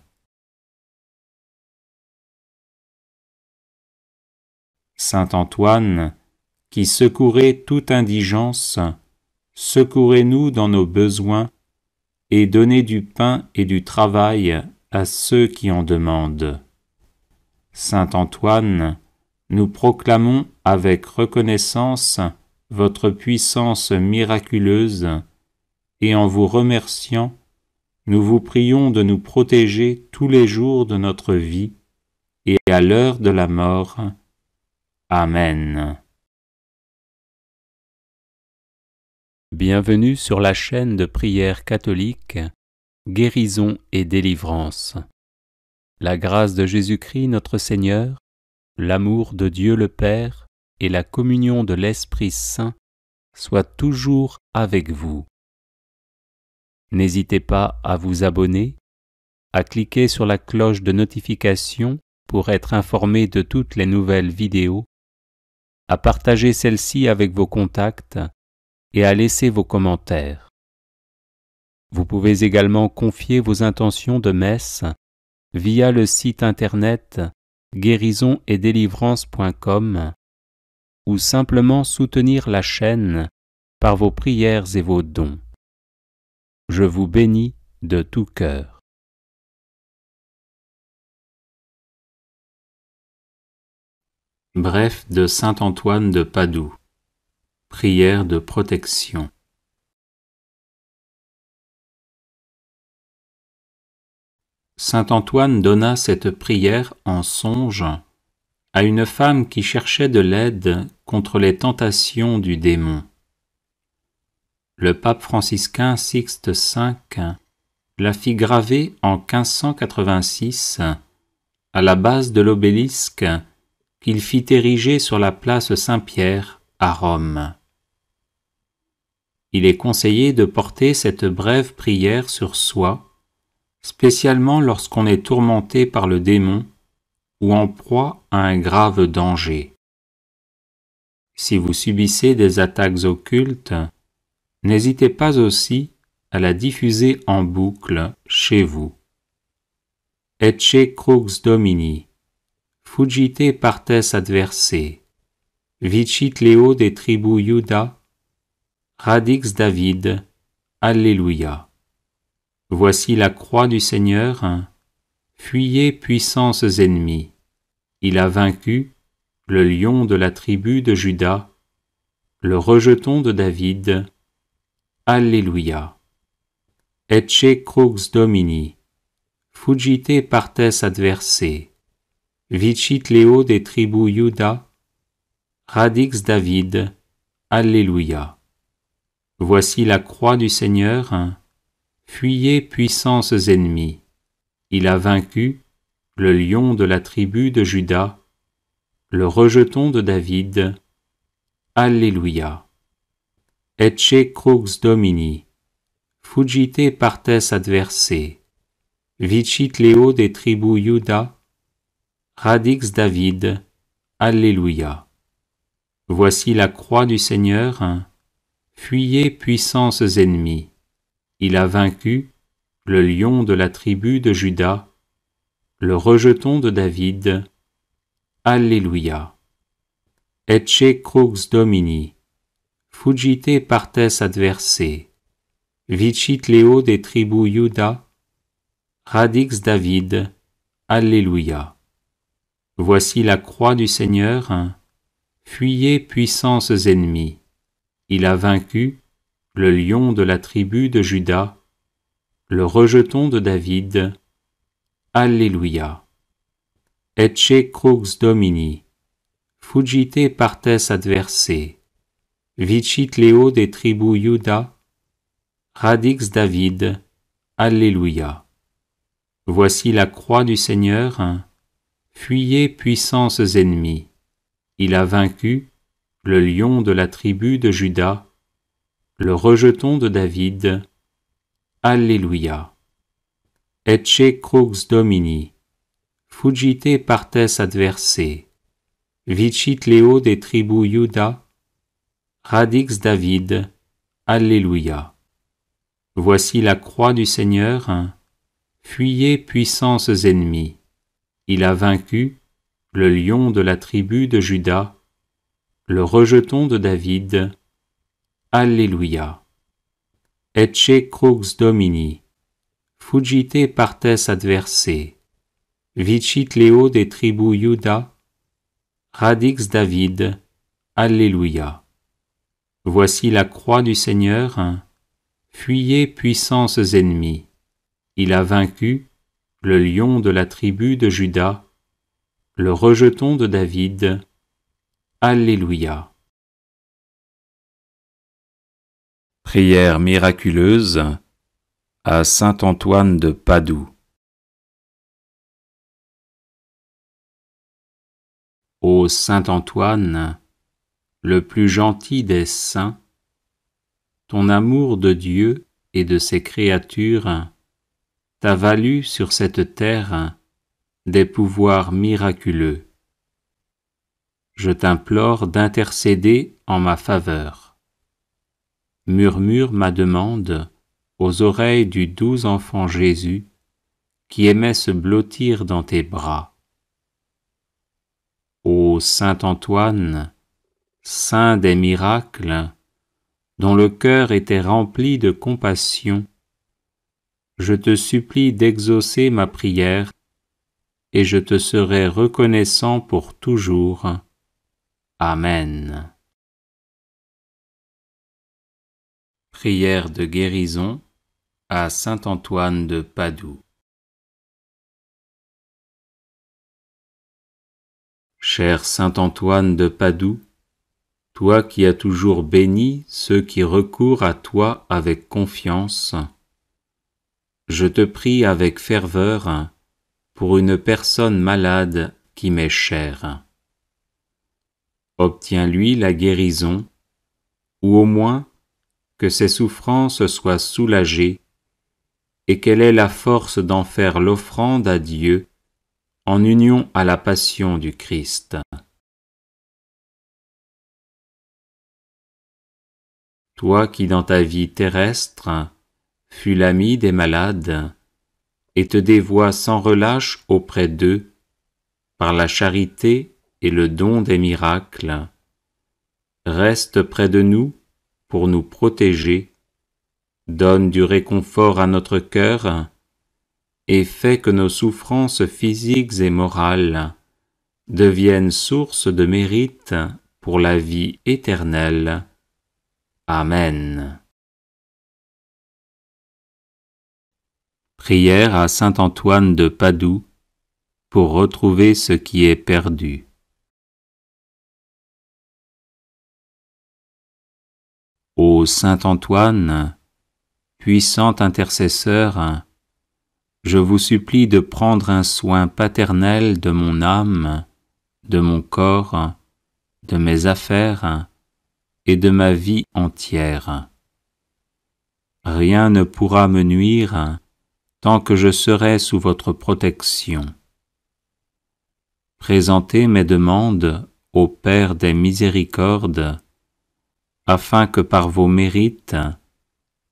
Saint Antoine, qui secourez toute indigence, secourez-nous dans nos besoins et donnez du pain et du travail à ceux qui en demandent. Saint Antoine, nous proclamons avec reconnaissance votre puissance miraculeuse et en vous remerciant, nous vous prions de nous protéger tous les jours de notre vie et à l'heure de la mort. Amen. Bienvenue sur la chaîne de prière catholique, Guérison et délivrance. La grâce de Jésus-Christ notre Seigneur, l'amour de Dieu le Père et la communion de l'Esprit Saint soient toujours avec vous. N'hésitez pas à vous abonner, à cliquer sur la cloche de notification pour être informé de toutes les nouvelles vidéos, à partager celle-ci avec vos contacts et à laisser vos commentaires. Vous pouvez également confier vos intentions de messe via le site internet guérisonetdélivrance.com ou simplement soutenir la chaîne par vos prières et vos dons. Je vous bénis de tout cœur. Bref de Saint Antoine de Padoue. Prière de protection. Saint Antoine donna cette prière en songe à une femme qui cherchait de l'aide contre les tentations du démon. Le pape franciscain Sixte V la fit graver en 1586 à la base de l'obélisque qu'il fit ériger sur la place Saint-Pierre à Rome. Il est conseillé de porter cette brève prière sur soi, spécialement lorsqu'on est tourmenté par le démon ou en proie à un grave danger. Si vous subissez des attaques occultes, n'hésitez pas aussi à la diffuser en boucle chez vous. Ecce crux Domini, fuggite partes adversae, vicit Leo de tribu Iuda, radix David, Alléluia. Voici la croix du Seigneur, fuyez puissances ennemies. Il a vaincu le lion de la tribu de Juda, le rejeton de David. Alléluia. Ecce crux Domini, fuggite partes adversae, vicit Leo de tribu Iuda, radix David. Alléluia. Voici la croix du Seigneur, fuyez puissances ennemies. Il a vaincu le lion de la tribu de Juda, le rejeton de David. Alléluia. Ecce crux Domini, fuggite partes adversae, vicit Leo de tribu Iuda, radix David. Alléluia. Voici la croix du Seigneur, fuyez puissances ennemies. Il a vaincu le lion de la tribu de Juda, le rejeton de David. Alleluia. Ecce crux Domini, fugite partes adversae, vicit Leo de tribu Iuda, radix David, Alleluia. Voici la croix du Seigneur, fuyez puissances ennemies. Il a vaincu le lion de la tribu de Juda, le rejeton de David. Alleluia. Ecce crux Domini, fugite partes adversae, vicit Leo de tribu Iuda, radix David. Alleluia. Voici la croix du Seigneur, fuyez puissances ennemies. Il a vaincu le lion de la tribu de Juda, le rejeton de David. Alleluia. Ecce crux Domini, fugite partes adversae, vicit Leo de tribu Iuda, radix David. Alleluia. Voici la croix du Seigneur, fuyez puissances ennemies. Il a vaincu le lion de la tribu de Juda, le rejeton de David. Alleluia. Ecce crux Domini, fugite partes adversae, vicit Leo de tribu Iuda, radix David. Alleluia. Voici la croix du Seigneur, fuyez puissances ennemies. Il a vaincu le lion de la tribu de Juda, le rejeton de David. Alleluia. Prière miraculeuse à saint Antoine de Padoue. Ô saint Antoine, le plus gentil des saints, ton amour de Dieu et de ses créatures t'a valu sur cette terre des pouvoirs miraculeux. Je t'implore d'intercéder en ma faveur. Murmure ma demande aux oreilles du doux enfant Jésus qui aimait se blottir dans tes bras. Ô saint Antoine, saint des miracles, dont le cœur était rempli de compassion, je te supplie d'exaucer ma prière et je te serai reconnaissant pour toujours. Amen. Prière de guérison à saint Antoine de Padoue. Cher saint Antoine de Padoue, toi qui as toujours béni ceux qui recourent à toi avec confiance, je te prie avec ferveur pour une personne malade qui m'est chère. Obtiens-lui la guérison, ou au moins que ses souffrances soient soulagées et qu'elle ait la force d'en faire l'offrande à Dieu en union à la passion du Christ. Toi qui dans ta vie terrestre fus l'ami des malades et te dévoies sans relâche auprès d'eux par la charité et le don des miracles, reste près de nous pour nous protéger, donne du réconfort à notre cœur et fais que nos souffrances physiques et morales deviennent source de mérite pour la vie éternelle. Amen. Prière à saint Antoine de Padoue pour retrouver ce qui est perdu. Ô saint Antoine, puissant intercesseur, je vous supplie de prendre un soin paternel de mon âme, de mon corps, de mes affaires et de ma vie entière. Rien ne pourra me nuire tant que je serai sous votre protection. Présentez mes demandes au Père des miséricordes, afin que par vos mérites,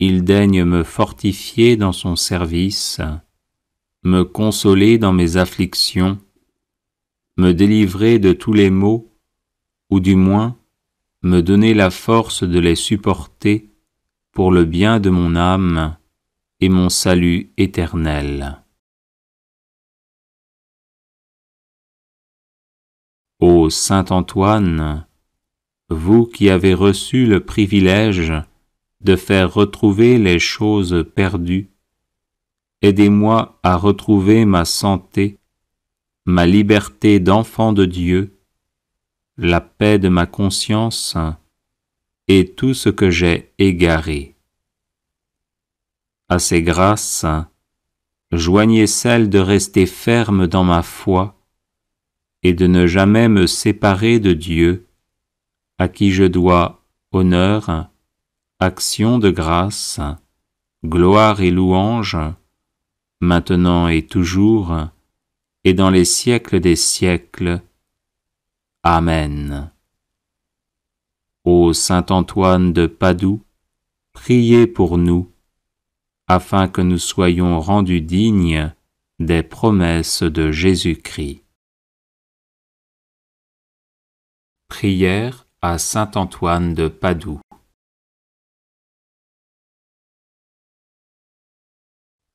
il daigne me fortifier dans son service, me consoler dans mes afflictions, me délivrer de tous les maux, ou du moins me donner la force de les supporter pour le bien de mon âme et mon salut éternel. Ô saint Antoine, vous qui avez reçu le privilège de faire retrouver les choses perdues, aidez-moi à retrouver ma santé, ma liberté d'enfant de Dieu, la paix de ma conscience et tout ce que j'ai égaré. À ces grâces, joignez celle de rester ferme dans ma foi et de ne jamais me séparer de Dieu, à qui je dois honneur, action de grâce, gloire et louange, maintenant et toujours, et dans les siècles des siècles. Amen. Ô saint Antoine de Padoue, priez pour nous, afin que nous soyons rendus dignes des promesses de Jésus-Christ. Prière à saint Antoine de Padoue.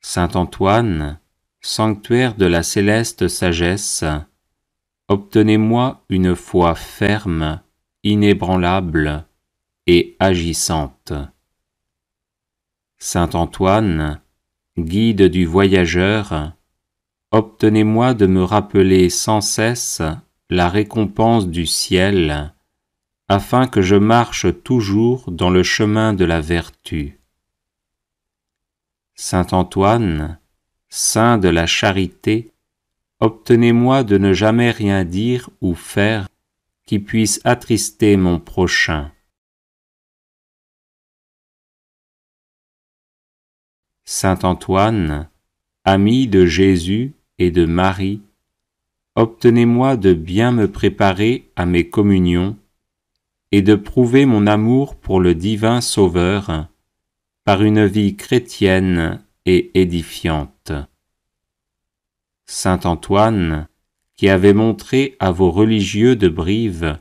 Saint Antoine, sanctuaire de la céleste sagesse, obtenez-moi une foi ferme, inébranlable et agissante. Saint Antoine, guide du voyageur, obtenez-moi de me rappeler sans cesse la récompense du ciel, afin que je marche toujours dans le chemin de la vertu. Saint Antoine, saint de la charité, obtenez-moi de ne jamais rien dire ou faire qui puisse attrister mon prochain. Saint Antoine, ami de Jésus et de Marie, obtenez-moi de bien me préparer à mes communions et de prouver mon amour pour le divin Sauveur par une vie chrétienne et édifiante. Saint Antoine, qui avait montré à vos religieux de Brive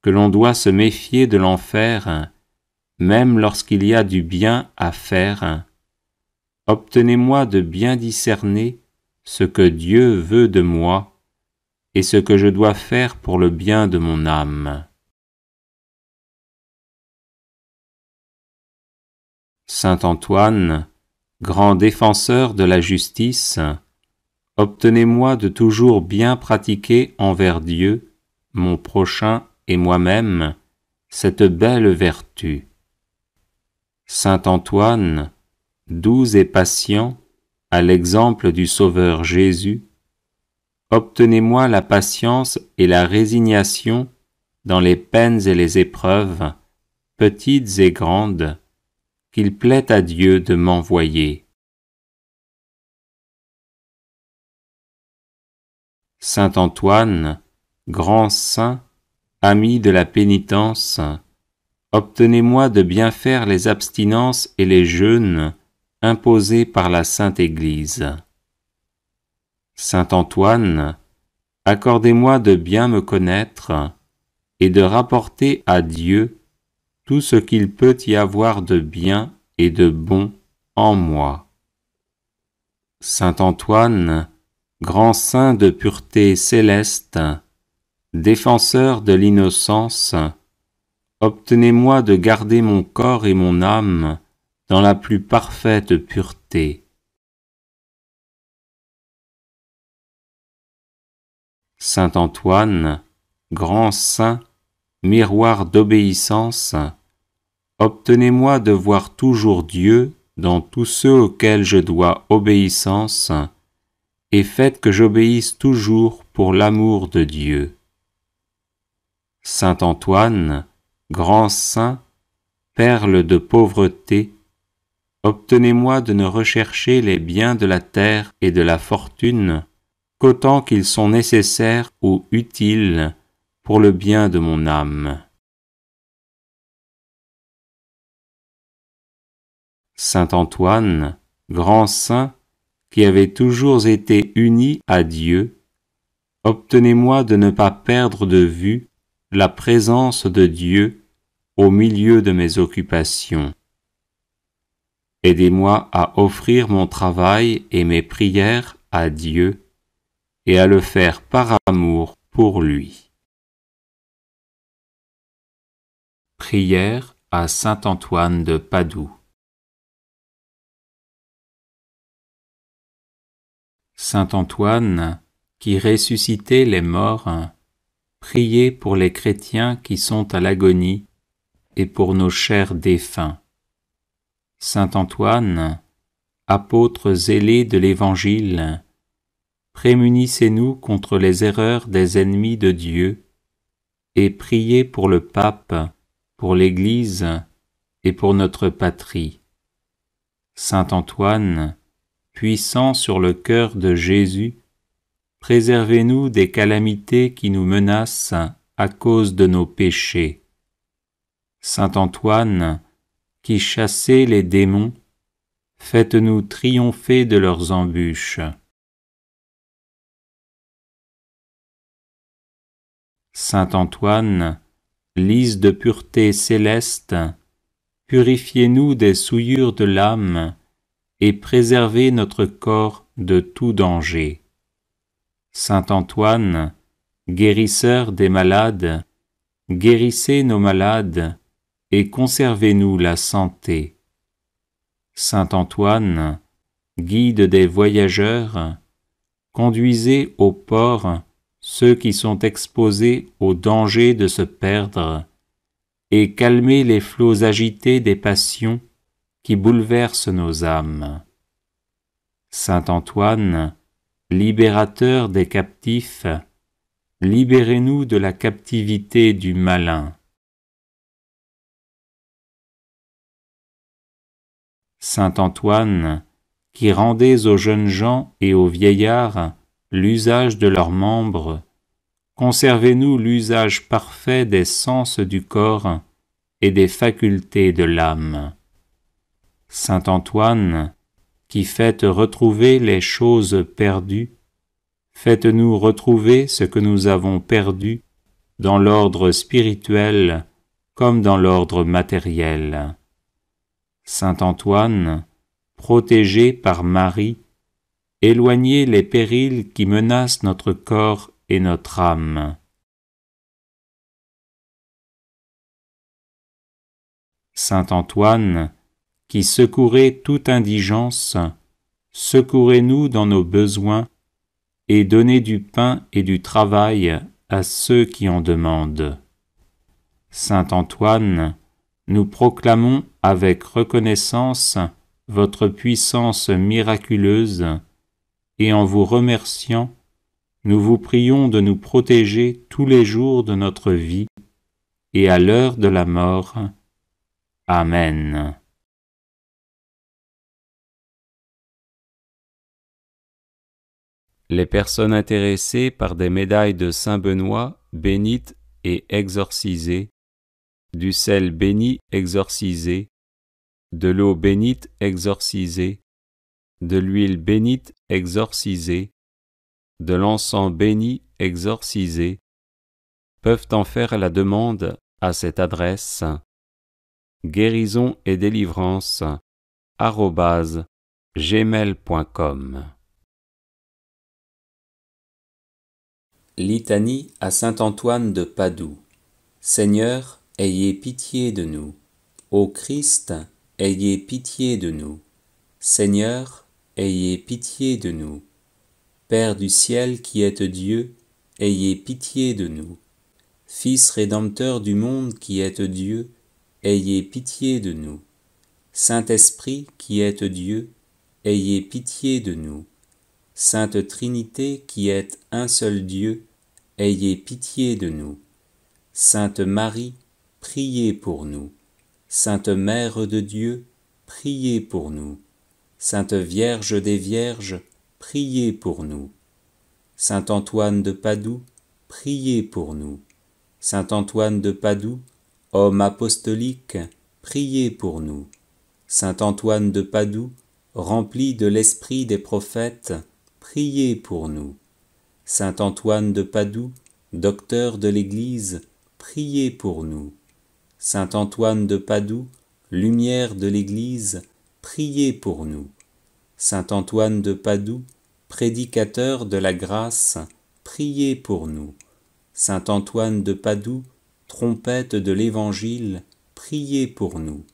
que l'on doit se méfier de l'enfer, même lorsqu'il y a du bien à faire, obtenez-moi de bien discerner ce que Dieu veut de moi et ce que je dois faire pour le bien de mon âme. Saint Antoine, grand défenseur de la justice, obtenez-moi de toujours bien pratiquer envers Dieu, mon prochain et moi-même, cette belle vertu. Saint Antoine, doux et patient, à l'exemple du Sauveur Jésus, obtenez-moi la patience et la résignation dans les peines et les épreuves, petites et grandes, qu'il plaît à Dieu de m'envoyer. Saint Antoine, grand saint, ami de la pénitence, obtenez-moi de bien faire les abstinences et les jeûnes imposés par la Sainte Église. Saint Antoine, accordez-moi de bien me connaître et de rapporter à Dieu tout ce qu'il peut y avoir de bien et de bon en moi. Saint Antoine, grand saint de pureté céleste, défenseur de l'innocence, obtenez-moi de garder mon corps et mon âme dans la plus parfaite pureté. Saint Antoine, grand saint, miroir d'obéissance, obtenez-moi de voir toujours Dieu dans tous ceux auxquels je dois obéissance, et faites que j'obéisse toujours pour l'amour de Dieu. Saint Antoine, grand saint, perle de pauvreté, obtenez-moi de ne rechercher les biens de la terre et de la fortune qu'autant qu'ils sont nécessaires ou utiles pour le bien de mon âme. Saint Antoine, grand saint, qui avait toujours été uni à Dieu, obtenez-moi de ne pas perdre de vue la présence de Dieu au milieu de mes occupations. Aidez-moi à offrir mon travail et mes prières à Dieu et à le faire par amour pour lui. Prière à saint Antoine de Padoue. Saint Antoine, qui ressuscitait les morts, priez pour les chrétiens qui sont à l'agonie et pour nos chers défunts. Saint Antoine, apôtre zélé de l'Évangile, prémunissez-nous contre les erreurs des ennemis de Dieu et priez pour le pape, pour l'Église et pour notre patrie. Saint Antoine, puissant sur le cœur de Jésus, préservez-nous des calamités qui nous menacent à cause de nos péchés. Saint Antoine, qui chassez les démons, faites-nous triompher de leurs embûches. Saint Antoine, lys de pureté céleste, purifiez-nous des souillures de l'âme et préservez notre corps de tout danger. Saint Antoine, guérisseur des malades, guérissez nos malades et conservez-nous la santé. Saint Antoine, guide des voyageurs, conduisez au port ceux qui sont exposés au danger de se perdre et calmez les flots agités des passions qui bouleversent nos âmes. Saint Antoine, libérateur des captifs, libérez-nous de la captivité du malin. Saint Antoine, qui rendez aux jeunes gens et aux vieillards l'usage de leurs membres, conservez-nous l'usage parfait des sens du corps et des facultés de l'âme. Saint Antoine, qui faites retrouver les choses perdues, faites-nous retrouver ce que nous avons perdu dans l'ordre spirituel comme dans l'ordre matériel. Saint Antoine, protégé par Marie, éloignez les périls qui menacent notre corps et notre âme. Saint Antoine, qui secourez toute indigence, secourez-nous dans nos besoins et donnez du pain et du travail à ceux qui en demandent. Saint Antoine, nous proclamons avec reconnaissance votre puissance miraculeuse et en vous remerciant, nous vous prions de nous protéger tous les jours de notre vie et à l'heure de la mort. Amen. Les personnes intéressées par des médailles de Saint Benoît bénites et exorcisées, du sel béni exorcisé, de l'eau bénite exorcisée, de l'huile bénite exorcisée, de l'encens béni exorcisé, peuvent en faire la demande à cette adresse guérison et délivrance @gmail.com. Litanie à saint Antoine de Padoue. Seigneur, ayez pitié de nous. Ô Christ, ayez pitié de nous. Seigneur, ayez pitié de nous. Père du ciel qui êtes Dieu, ayez pitié de nous. Fils rédempteur du monde qui êtes Dieu, ayez pitié de nous. Saint-Esprit qui êtes Dieu, ayez pitié de nous. Sainte Trinité qui êtes un seul Dieu, ayez pitié de nous. Sainte Marie, priez pour nous. Sainte Mère de Dieu, priez pour nous. Sainte Vierge des Vierges, priez pour nous. Saint Antoine de Padoue, priez pour nous. Saint Antoine de Padoue, homme apostolique, priez pour nous. Saint Antoine de Padoue, rempli de l'esprit des prophètes, priez pour nous. Saint Antoine de Padoue, docteur de l'Église, priez pour nous. Saint Antoine de Padoue, lumière de l'Église, priez pour nous. Saint Antoine de Padoue, prédicateur de la grâce, priez pour nous. Saint Antoine de Padoue, trompette de l'Évangile, priez pour nous.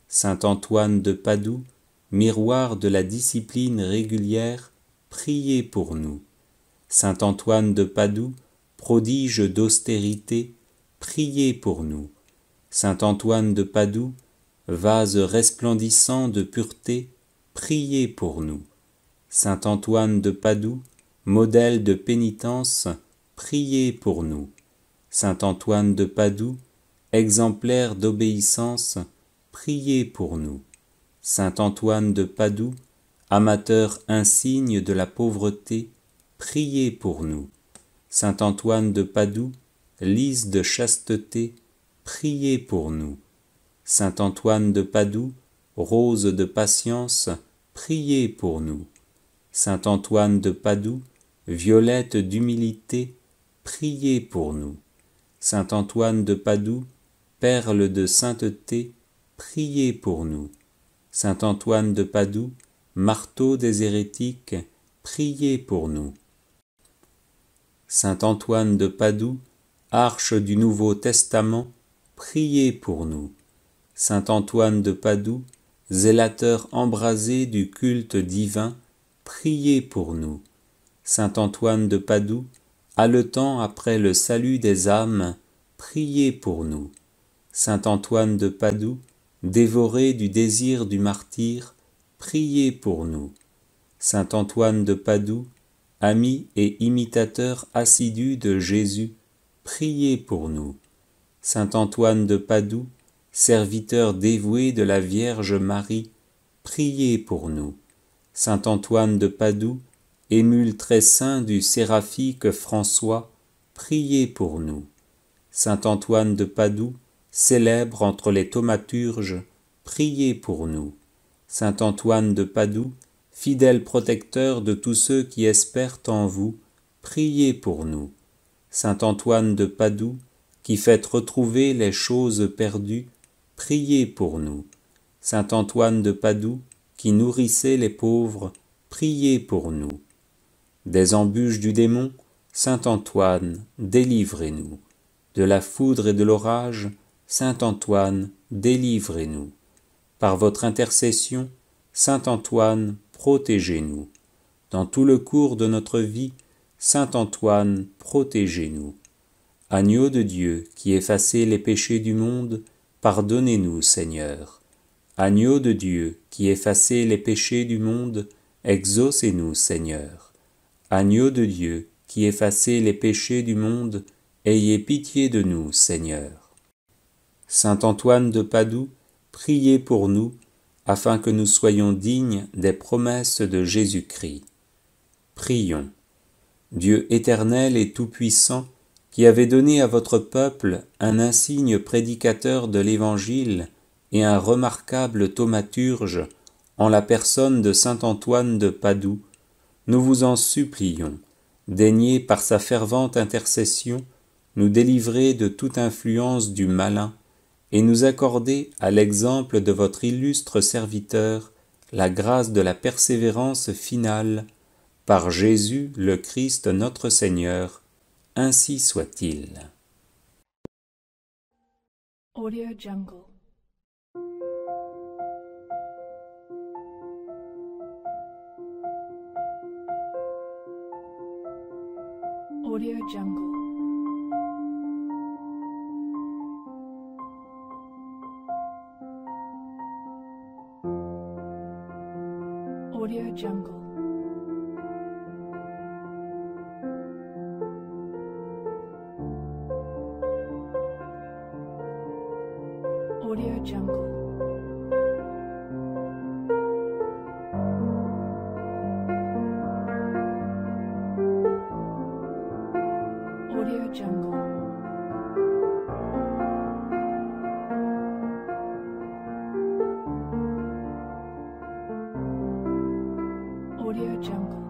Saint Antoine de Padoue, miroir de la discipline régulière, priez pour nous. Saint Antoine de Padoue, prodige d'austérité, priez pour nous. Saint Antoine de Padoue, vase resplendissant de pureté, priez pour nous. Saint Antoine de Padoue, modèle de pénitence, priez pour nous. Saint Antoine de Padoue, exemplaire d'obéissance, priez pour nous. Saint Antoine de Padoue, amateur insigne de la pauvreté, priez pour nous. Saint Antoine de Padoue, lys de chasteté, priez pour nous. Saint Antoine de Padoue, rose de patience, priez pour nous. Saint Antoine de Padoue, violette d'humilité, priez pour nous. Saint Antoine de Padoue, perle de sainteté, priez pour nous. Saint Antoine de Padoue, marteau des hérétiques, priez pour nous. Saint Antoine de Padoue, arche du Nouveau Testament, priez pour nous. Saint Antoine de Padoue, zélateur embrasé du culte divin, priez pour nous. Saint Antoine de Padoue, haletant après le salut des âmes, priez pour nous. Saint Antoine de Padoue, dévoré du désir du martyre, priez pour nous. Saint Antoine de Padoue, ami et imitateur assidu de Jésus, priez pour nous. Saint Antoine de Padoue, serviteur dévoué de la Vierge Marie, priez pour nous. Saint Antoine de Padoue, émule très saint du séraphique François, priez pour nous. Saint Antoine de Padoue, célèbre entre les thaumaturges, priez pour nous. Saint Antoine de Padoue, fidèle protecteur de tous ceux qui espèrent en vous, priez pour nous. Saint Antoine de Padoue, qui faites retrouver les choses perdues, priez pour nous. Saint Antoine de Padoue, qui nourrissez les pauvres, priez pour nous. Des embûches du démon, Saint Antoine, délivrez-nous. De la foudre et de l'orage, Saint Antoine, délivrez-nous. Par votre intercession, Saint Antoine, protégez-nous. Dans tout le cours de notre vie, Saint Antoine, protégez-nous. Agneau de Dieu, qui effacez les péchés du monde, pardonnez-nous, Seigneur. Agneau de Dieu, qui effacez les péchés du monde, exaucez-nous, Seigneur. Agneau de Dieu, qui effacez les péchés du monde, ayez pitié de nous, Seigneur. Saint Antoine de Padoue, priez pour nous, afin que nous soyons dignes des promesses de Jésus-Christ. Prions. Dieu éternel et tout-puissant, qui avez donné à votre peuple un insigne prédicateur de l'Évangile et un remarquable thaumaturge en la personne de saint Antoine de Padoue, nous vous en supplions, daignez par sa fervente intercession nous délivrer de toute influence du malin et nous accorder, à l'exemple de votre illustre serviteur, la grâce de la persévérance finale, par Jésus le Christ notre Seigneur, ainsi soit-il. Audio Jungle. Audio Jungle. Audio Jungle. Audio Jungle. Audio Jungle. Audio Jungle.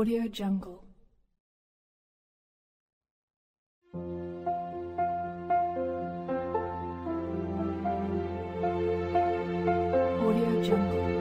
Audio Jungle. Audio Jungle.